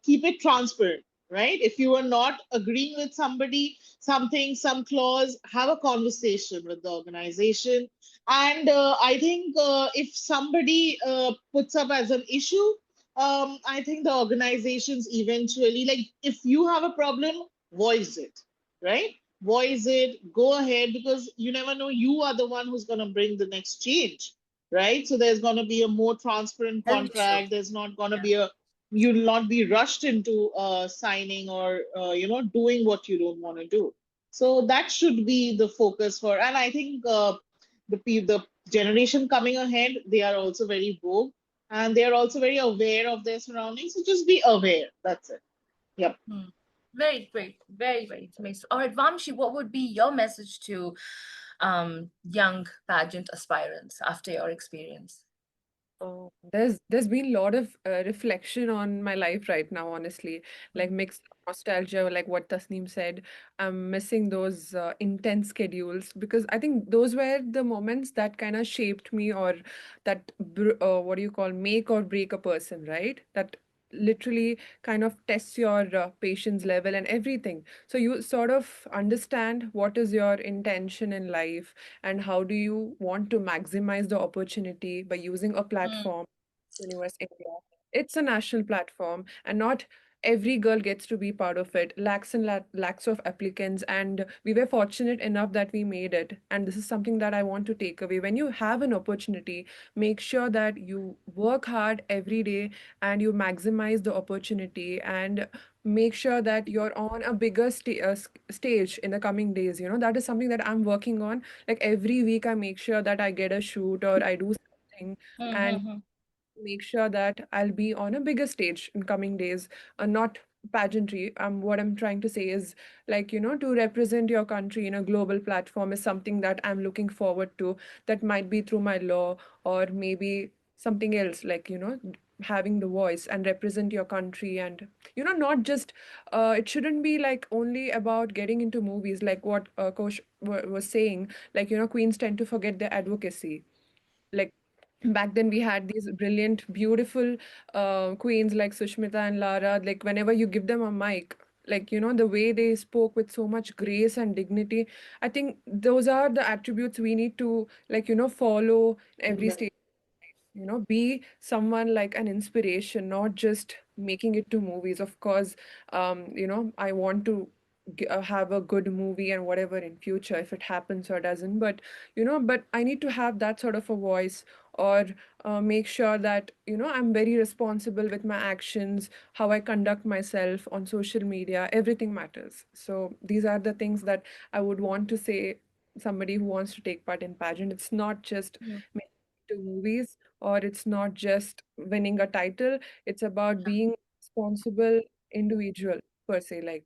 keep it transparent, right? If you are not agreeing with somebody, something, some clause, have a conversation with the organization. And I think if somebody puts up as an issue, I think the organizations eventually, like, if you have a problem, voice it, right? Voice it, go ahead, because you never know, you are the one who's going to bring the next change, right? So there's going to be a more transparent Very true. contract. There's not going to Yeah. be a, you'll not be rushed into signing or doing what you don't want to do. So that should be the focus for, and I think the generation coming ahead, they are also very vogue, and they are also very aware of their surroundings. So just be aware. That's it. Yep. Very great. Very, very amazing. All right, Vamshi, what would be your message to young pageant aspirants after your experience? There's been a lot of reflection on my life right now, honestly. Like mixed nostalgia, like what Tasneem said. I'm missing those intense schedules because I think those were the moments that kind of shaped me, or that what do you call, make or break a person, right? That literally kind of tests your patience level and everything. So you sort of understand what is your intention in life and how do you want to maximize the opportunity by using a platform, Universe India. It's a national platform, and not every girl gets to be part of it. Lakhs and lakhs of applicants, and we were fortunate enough that we made it. And this is something that I want to take away. When you have an opportunity, make sure that you work hard every day and you maximize the opportunity, and make sure that you're on a bigger stage in the coming days. That is something that I'm working on. Like every week, I make sure that I get a shoot or I do something, and make sure that I'll be on a bigger stage in coming days, not pageantry, what I'm trying to say is, like, to represent your country in a global platform is something that I'm looking forward to. That might be through my law, or maybe something else, like, having the voice and represent your country. And not just it shouldn't be like only about getting into movies, like what Kosh was saying. Like, queens tend to forget their advocacy. Like, back then we had these brilliant, beautiful queens like Sushmita and Lara. Like, whenever you give them a mic, like, the way they spoke with so much grace and dignity, I think those are the attributes we need to, like, follow every stage. Be someone like an inspiration, not just making it to movies. Of course, I want to have a good movie and whatever in future, if it happens or doesn't. But but I need to have that sort of a voice, or make sure that I'm very responsible with my actions, how I conduct myself on social media. Everything matters. So these are the things that I would want to say somebody who wants to take part in pageant. It's not just making it to movies, or it's not just winning a title. It's about being responsible individual per se. Like,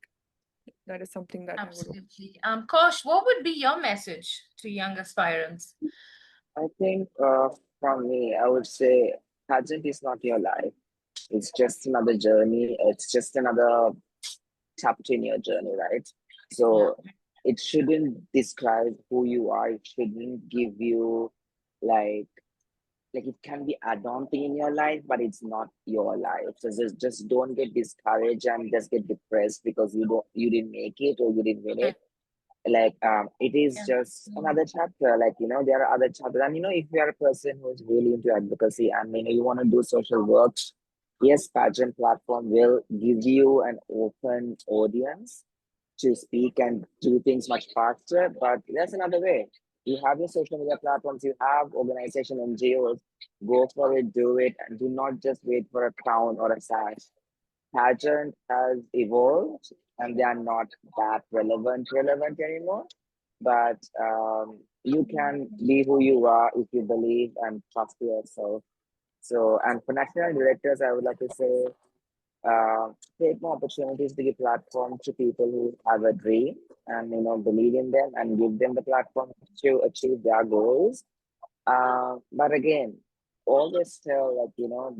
that is something that I would want. Absolutely. Kosh, what would be your message to young aspirants? I think from me, I would say pageant is not your life. It's just another journey. It's just another chapter in your journey, right? So it shouldn't describe who you are. It shouldn't give you like it can be a daunting in your life, but it's not your life. So just don't get discouraged and just get depressed because you didn't make it or you didn't win it. Like it is just another chapter. Like there are other chapters. And if you are a person who's really into advocacy and you want to do social work, yes, pageant platform will give you an open audience to speak and do things much faster. But there's another way. You have your social media platforms, you have organization NGOs, go for it, do it, and do not just wait for a crown or a sash. Pageant has evolved and they are not that relevant anymore. But you can be who you are if you believe and trust yourself. So, and for national directors, I would like to say, create more opportunities to give platform to people who have a dream and believe in them and give them the platform to achieve their goals. But again, always tell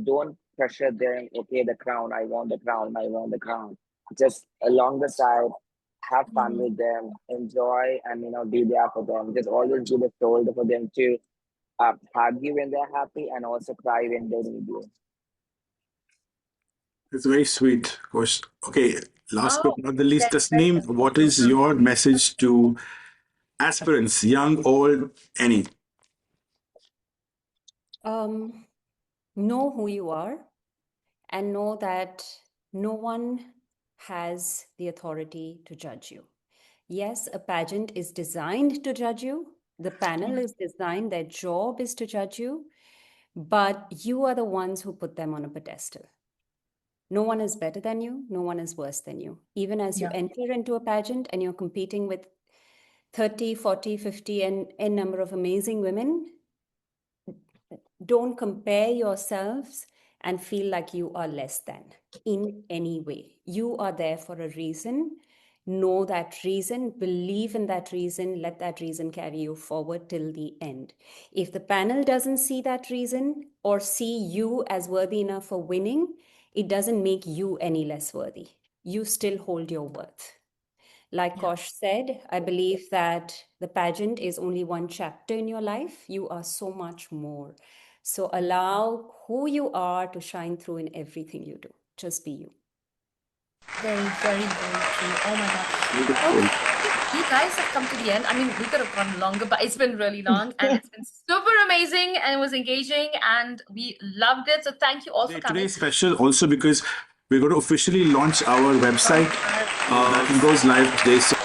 don't pressure them. Okay, the crown, I want the crown, I want the crown. Just along the side, have fun with them, enjoy, and be there for them. Just always give a shoulder for them to hug you when they're happy and also cry when they need you. It's very sweet, of course. Okay, last but Oh, not the least, that's very Tasneem, what is your message to aspirants, young, old, any? Know who you are, and know that no one has the authority to judge you. Yes, a pageant is designed to judge you. The panel is designed, their job is to judge you, but you are the ones who put them on a pedestal. No one is better than you, no one is worse than you. Even as you enter into a pageant and you're competing with 30, 40, 50, and a number of amazing women, don't compare yourselves and feel like you are less than in any way. You are there for a reason. Know that reason, believe in that reason, let that reason carry you forward till the end. If the panel doesn't see that reason or see you as worthy enough for winning, it doesn't make you any less worthy. You still hold your worth. Like Kosh said, I believe that the pageant is only one chapter in your life. You are so much more. So allow who you are to shine through in everything you do. Just be you. very, very, very true. Oh my God. Beautiful. Okay, you guys have come to the end. I mean, we could have gone longer, but it's been really long and it's been super amazing and it was engaging and we loved it. So thank you all for coming. Today's special also because we're going to officially launch our website. That goes live today. So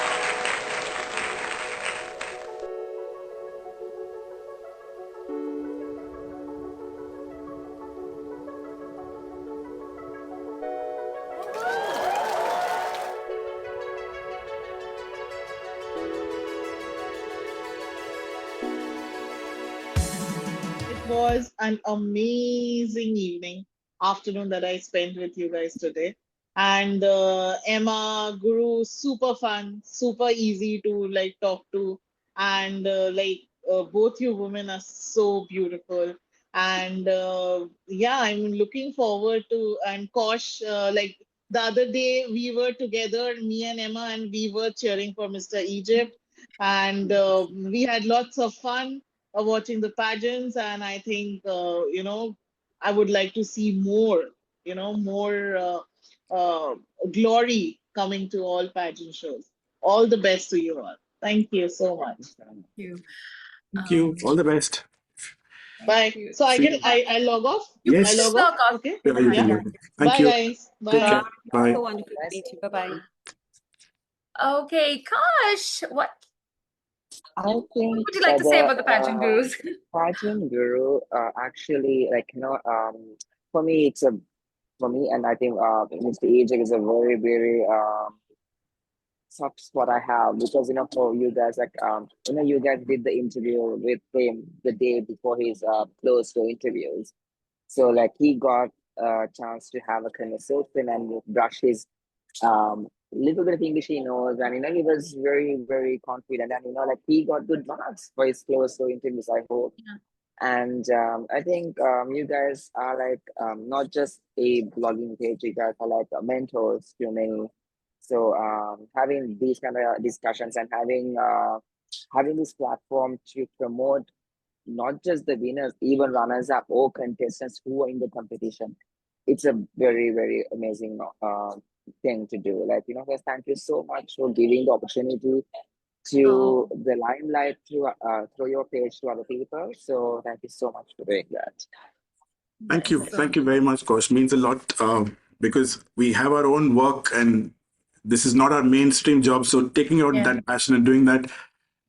It was an amazing afternoon that I spent with you guys today. and Emma, Guru, super fun, super easy to like talk to, and both you women are so beautiful. And yeah, I'm looking forward to. And Kosh, like the other day we were together, me and Emma, and we were cheering for Mr. Egypt, and we had lots of fun watching the pageants. And I think I would like to see more, more uh, glory coming to all pageant shows. All the best to you all. Thank you so much. Thank you. Thank you. All the best. Bye. you. So I See can you. I log off? You I can Yes. log log off? off. Okay. Yeah, you Yeah. can Yeah. log in. Thank Bye you. guys. Take Bye. care. Bye. So wonderful to meet you. Bye-bye. Okay, Kosh, what I think would you like to say the about the pageant gurus? Pageant Guru actually, for me it's a for me, and I think Mr. Ajay is a very very soft spot I have, because for you guys, you guys did the interview with him the day before his closed door interviews. So like he got a chance to have a conversation and brush his little bit of English he knows, and he was very very confident, and like he got good marks for his closed door interviews, I hope. Yeah. And I think you guys are like not just a blogging page, you guys are like mentors to many. So having these kind of discussions and having this platform to promote not just the winners, even runners up or contestants who are in the competition, it's a very, very amazing thing to do. Like, guys, thank you so much for giving the opportunity to the limelight through your page to other people. So thank you so much for doing that. Thank you. So, Thank you very much, Kosh. Means a lot because we have our own work and this is not our mainstream job. So taking out yeah, that passion and doing that,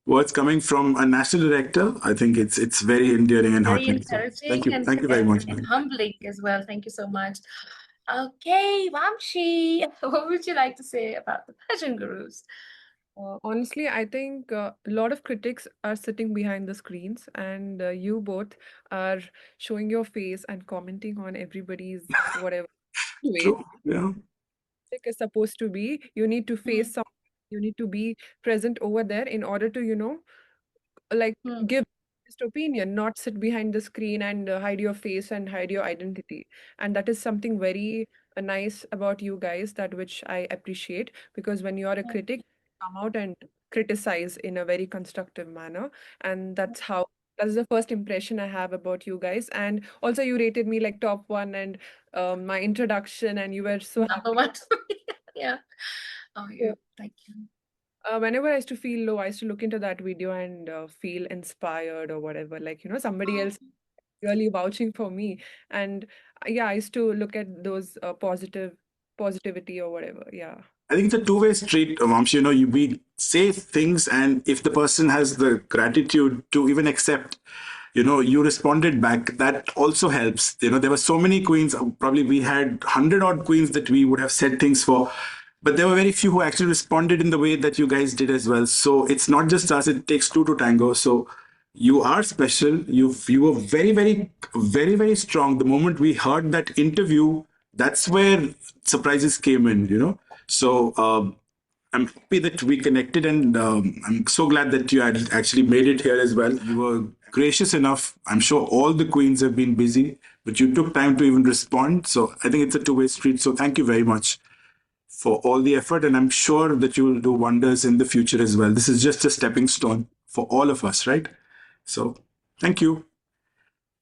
words coming from a national director, I think it's very endearing and very heartening. So thank encouraging you. Thank you very much, and man. humbling as well. Thank you so much. Okay, Vaamshi, what would you like to say about the pageant gurus? Honestly, I think a lot of critics are sitting behind the screens, and you both are showing your face and commenting on everybody's whatever way True. Yeah. it is supposed to be. You need to face some, you need to be present over there in order to, like Hmm. give just opinion, not sit behind the screen and hide your face and hide your identity. And that is something very nice about you guys, that which I appreciate, because when you are a critic, come out and criticize in a very constructive manner. And that's the first impression I have about you guys. And also you rated me like top one, and my introduction, and you were so Number happy. one. Yeah. Oh, yeah. Thank you. Whenever I used to feel low, I used to look into that video and feel inspired or whatever. Like, somebody else really vouching for me. And yeah, I used to look at those positivity or whatever. Yeah. I think it's a two-way street, Vamshi. We say things, and if the person has the gratitude to even accept, you responded back. That also helps. There were so many queens. Probably we had 100 odd queens that we would have said things for, but there were very few who actually responded in the way that you guys did as well. So it's not just us. It takes two to tango. So you are special. You were very, very, very, very strong. The moment we heard that interview, that's where surprises came in. So I'm happy that we connected, and I'm so glad that you had actually made it here as well. You were gracious enough. I'm sure all the queens have been busy, but you took time to even respond. So I think it's a two-way street. So thank you very much for all the effort, and I'm sure that you will do wonders in the future as well. This is just a stepping stone for all of us, right? So thank you.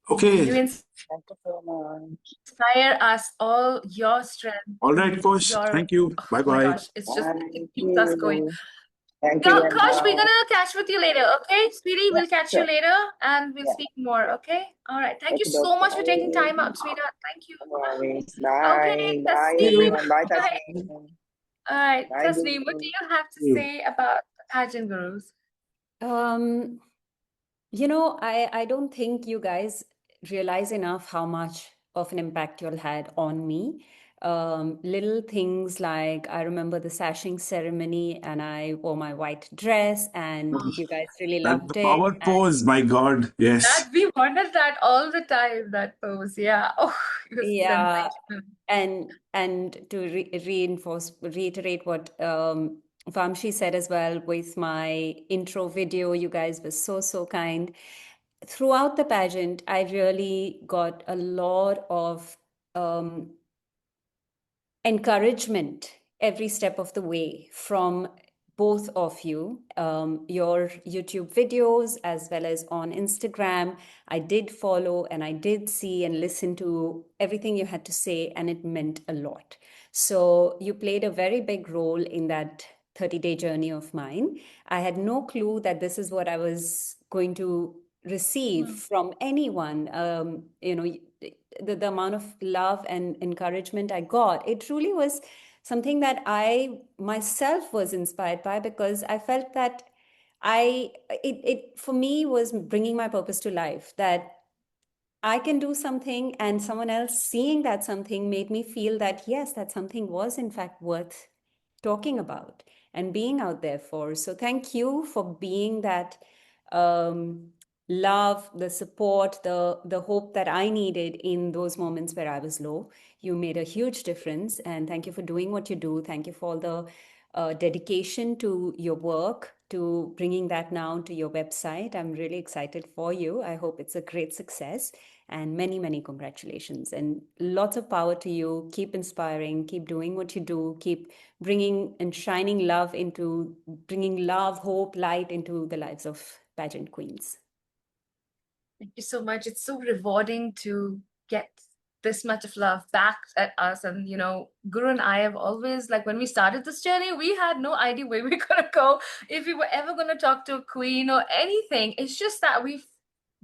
You Okay. Thank you so much. inspire us all, your strength, All right, Posh. your, Thank you. oh Bye my bye. gosh, it Thank keeps us going. you. Thank you very Kosh, we're much. gonna catch with you later, okay? Sweetie, Yeah, we'll catch you sure. later and we'll Yeah, speak more, okay? All right. Thank you okay, dope. so much for taking Bye. time out, sweetheart. Thank you. No worries. Okay, Bye. Bye, Tasneem. everyone. Bye, Bye. Tasneem. All right, Bye, Tasneem, what do Guru. you have to You. say about the pageant gurus? Um, I don't think you guys realize enough how much of an impact you'll had on me. little things like I remember the sashing ceremony and I wore my white dress and you guys really That the loved it. power pose, my God, yes. That we wanted that all the time, that pose. Yeah. Oh, it was Yeah, sensational. and to reiterate what Vamshi said as well with my intro video, you guys were so kind. Throughout the pageant, I really got a lot of encouragement every step of the way from both of you, your YouTube videos as well as on Instagram. I did follow and I did see and listen to everything you had to say, and it meant a lot. So you played a very big role in that 30-day journey of mine. I had no clue that this is what I was going to receive from anyone. The amount of love and encouragement I got, it truly was something that I myself was inspired by, because I felt that it for me was bringing my purpose to life, that I can do something and someone else seeing that something made me feel that yes, that something was in fact worth talking about and being out there for. So thank you for being that love, the support, the hope that I needed in those moments where I was low. You made a huge difference, and thank you for doing what you do. Thank you for all the dedication to your work, to bringing that now to your website. I'm really excited for you. I hope it's a great success, and many congratulations and lots of power to you. Keep inspiring, keep doing what you do, keep bringing and shining love into, bringing love, hope, light into the lives of pageant queens. Thank you so much. It's so rewarding to get this much of love back at us. And, Guru and I have always, like, when we started this journey, we had no idea where we were going to go, if we were ever going to talk to a queen or anything. It's just that we've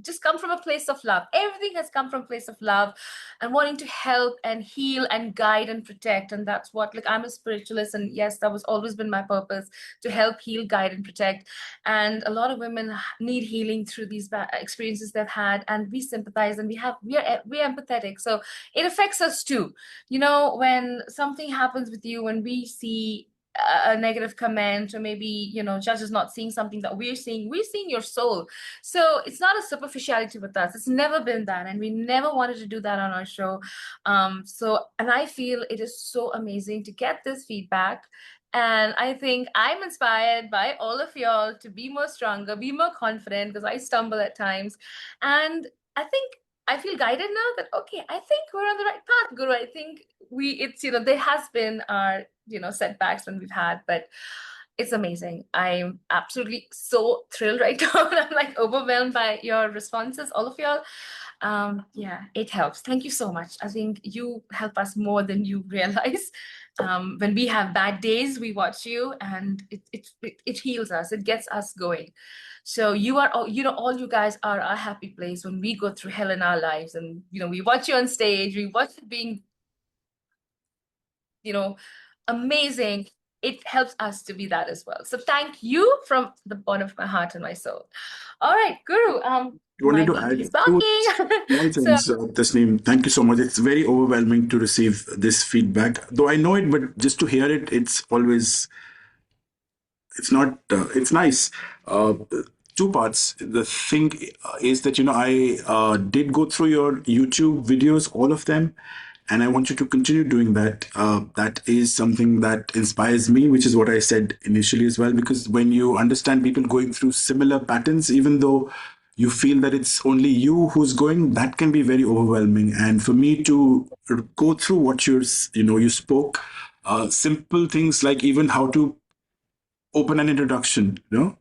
just come from a place of love. Everything has come from a place of love and wanting to help and heal and guide and protect. And that's what, like, I'm a spiritualist, and yes, that was always been my purpose, to help heal, guide, and protect. And a lot of women need healing through these experiences they've had, and we sympathize, and we're empathetic. So it affects us too. When something happens with you, when we see a negative comment, or maybe judges not seeing something that we're seeing your soul. So it's not a superficiality with us. It's never been that, and we never wanted to do that on our show. And I feel it is so amazing to get this feedback, and I think I'm inspired by all of y'all to be more stronger, be more confident, because I stumble at times. And I feel guided now that, okay, I think we're on the right path, Guru. I think there has been our, setbacks when we've had, but it's amazing. I'm absolutely so thrilled right now. And I'm like overwhelmed by your responses, all of y'all. Yeah, it helps. Thank you so much. I think you help us more than you realize. When we have bad days, we watch you, and it heals us. It gets us going. So you are, all you guys are our happy place when we go through hell in our lives, and we watch you on stage. We watch it being, amazing. It helps us to be that as well. So thank you from the bottom of my heart and my soul. All right, Guru. You wanted to my add baby is two barking. small things, Tasneem. Thank you so much. It's very overwhelming to receive this feedback. Though I know it, but just to hear it, it's always, it's not, it's nice. Two parts. The thing is that, I did go through your YouTube videos, all of them, and I want you to continue doing that. That is something that inspires me, which is what I said initially as well, because when you understand people going through similar patterns, even though you feel that it's only you who's going, that can be very overwhelming. And for me to go through what you spoke, simple things like even how to open an introduction,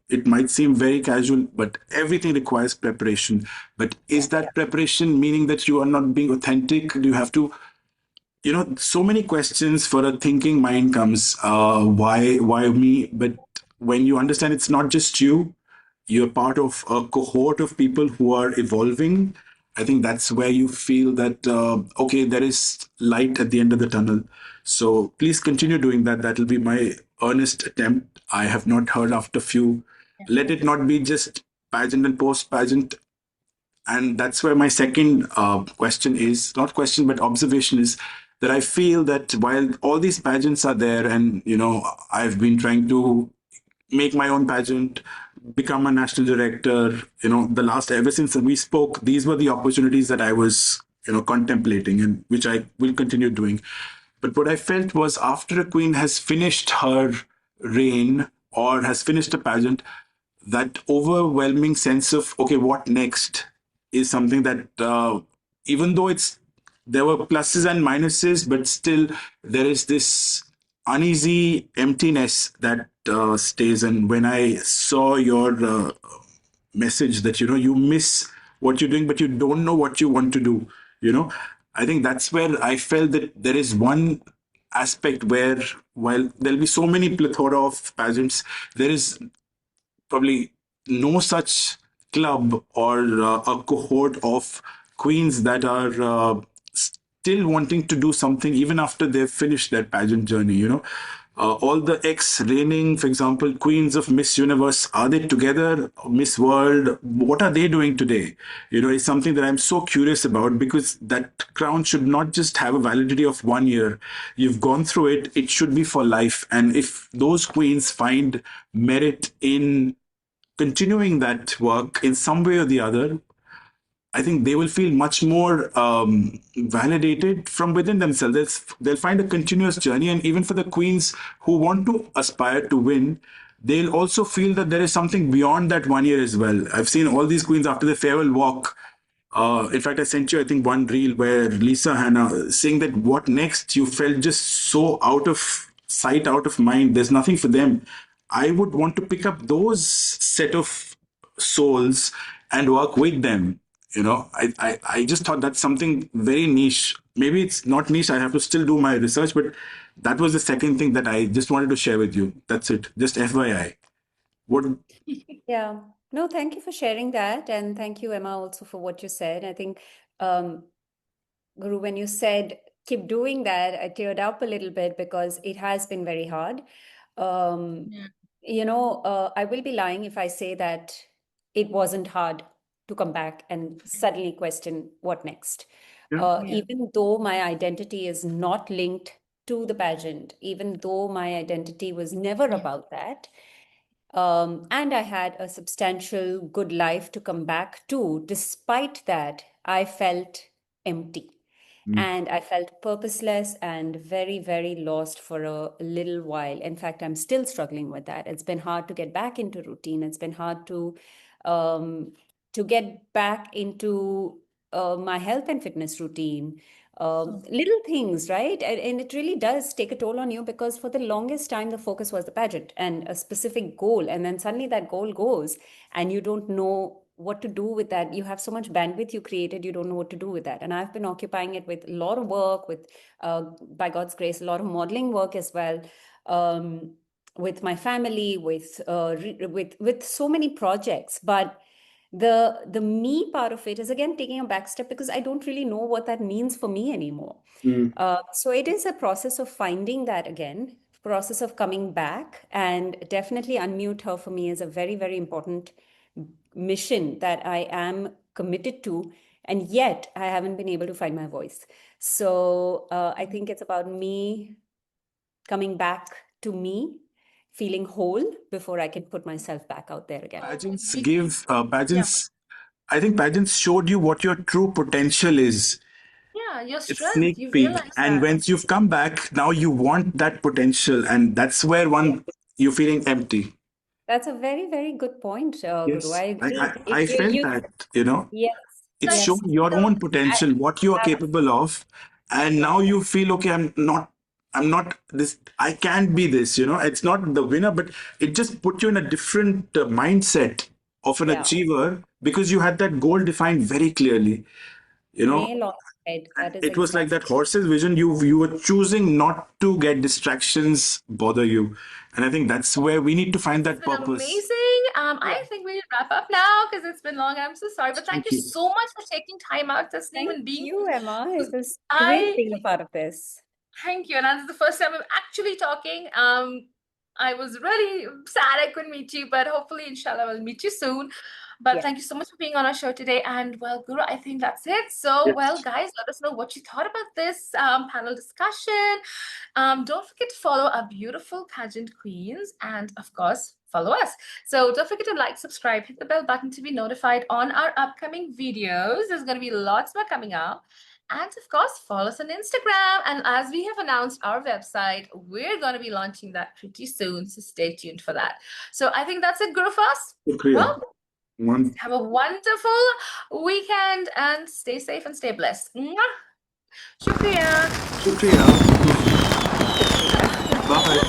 it might seem very casual, but everything requires preparation. But is that preparation meaning that you are not being authentic? Do you have to, so many questions for a thinking mind comes, why me? But when you understand it's not just you're part of a cohort of people who are evolving. I think that's where you feel that, okay, there is light at the end of the tunnel. So please continue doing that. That will be my earnest attempt. I have not heard after few. Let it not be just pageant and post pageant. And that's where my second question is, not question, but observation is that I feel that while all these pageants are there, and I've been trying to make my own pageant, become a national director. The last, ever since we spoke, these were the opportunities that I was, contemplating, and which I will continue doing. But what I felt was, after a queen has finished her reign or has finished a pageant, that overwhelming sense of, okay, what next, is something that, even though there were pluses and minuses, but still there is this uneasy emptiness that stays. And when I saw your message that you miss what you're doing, but you don't know what you want to do, I think that's where I felt that there is one aspect where, while there'll be so many plethora of pageants, there is probably no such club or a cohort of queens that are still wanting to do something even after they've finished their pageant journey. All the ex-reigning, for example, queens of Miss Universe, are they together? Miss World, what are they doing today? It's something that I'm so curious about, because that crown should not just have a validity of 1 year. You've gone through it, it should be for life. And if those queens find merit in continuing that work in some way or the other, I think they will feel much more validated from within themselves. They'll find a continuous journey. And even for the queens who want to aspire to win, they'll also feel that there is something beyond that 1 year as well. I've seen all these queens after the farewell walk. In fact, I sent you, I think, one reel where Lisa Hannah saying that what next? You felt just so out of sight, out of mind. There's nothing for them. I would want to pick up those set of souls and work with them. I just thought that's something very niche. Maybe it's not niche. I have to still do my research, but that was the second thing that I just wanted to share with you. That's it. Just FYI. What? Yeah. No, thank you for sharing that. And thank you, Emma, also for what you said. I think, Guru, when you said keep doing that, I teared up a little bit because it has been very hard. I will be lying if I say that it wasn't hard to come back and suddenly question what next. Even though my identity is not linked to the pageant, even though my identity was never about that, and I had a substantial good life to come back to. Despite that, I felt empty. And I felt purposeless and very, very lost for a little while. In fact, I'm still struggling with that. It's been hard to get back into routine. It's been hard to get back into my health and fitness routine. Little things, right? And it really does take a toll on you, because for the longest time, the focus was the pageant and a specific goal. And then suddenly that goal goes and you don't know what to do with that. You have so much bandwidth you created, you don't know what to do with that. And I've been occupying it with a lot of work, with, by God's grace, a lot of modeling work as well. With my family, with so many projects. But the me part of it is again taking a back step, because I don't really know what that means for me anymore. So it is a process of finding that again, process of coming back. And definitely Unmute Her for me is a very, very important mission that I am committed to. And yet I haven't been able to find my voice. So I think it's about me coming back to me, feeling whole before I can put myself back out there again. Pageants. I think pageants showed you what your true potential is. Yeah, your It's strength. sneak You peek. realize And that. once you've come back, now you want that potential. And that's where you're feeling empty. That's a very, very good point, Guru. Yes. I agree. I felt that, Yes, it's yes. showing your own potential, what you are Ab- capable of. And now you feel, okay, I'm not this, I can't be this, it's not the winner, but it just put you in a different mindset of an yeah, achiever, because you had that goal defined very clearly, you know. nail on the head. That is It was like exactly. that horse's vision. You were choosing not to get distractions bother you. And I think that's where we need to find that It's been purpose. amazing. Yeah. I think we should wrap up now because it's been long. I'm so sorry, but thank Thank you you. so much for taking time out, Tasneem, Thank and being. you, Emma. It was great I being a part of this. thank you, and that's the first time I'm actually talking. I was really sad I couldn't meet you, but hopefully, inshallah, we'll meet you soon. But thank you so much for being on our show today. And well, Guru, I think that's it. So, well, guys, let us know what you thought about this panel discussion. Don't forget to follow our beautiful pageant queens and, of course, follow us. So don't forget to like, subscribe, hit the bell button to be notified on our upcoming videos. There's going to be lots more coming up. And of course, follow us on Instagram. And as we have announced our website, we're going to be launching that pretty soon. So stay tuned for that. So I think that's it, Guru, for us. Well, have a wonderful weekend and stay safe and stay blessed. Mwah! Shukriya. Shukriya. Bye.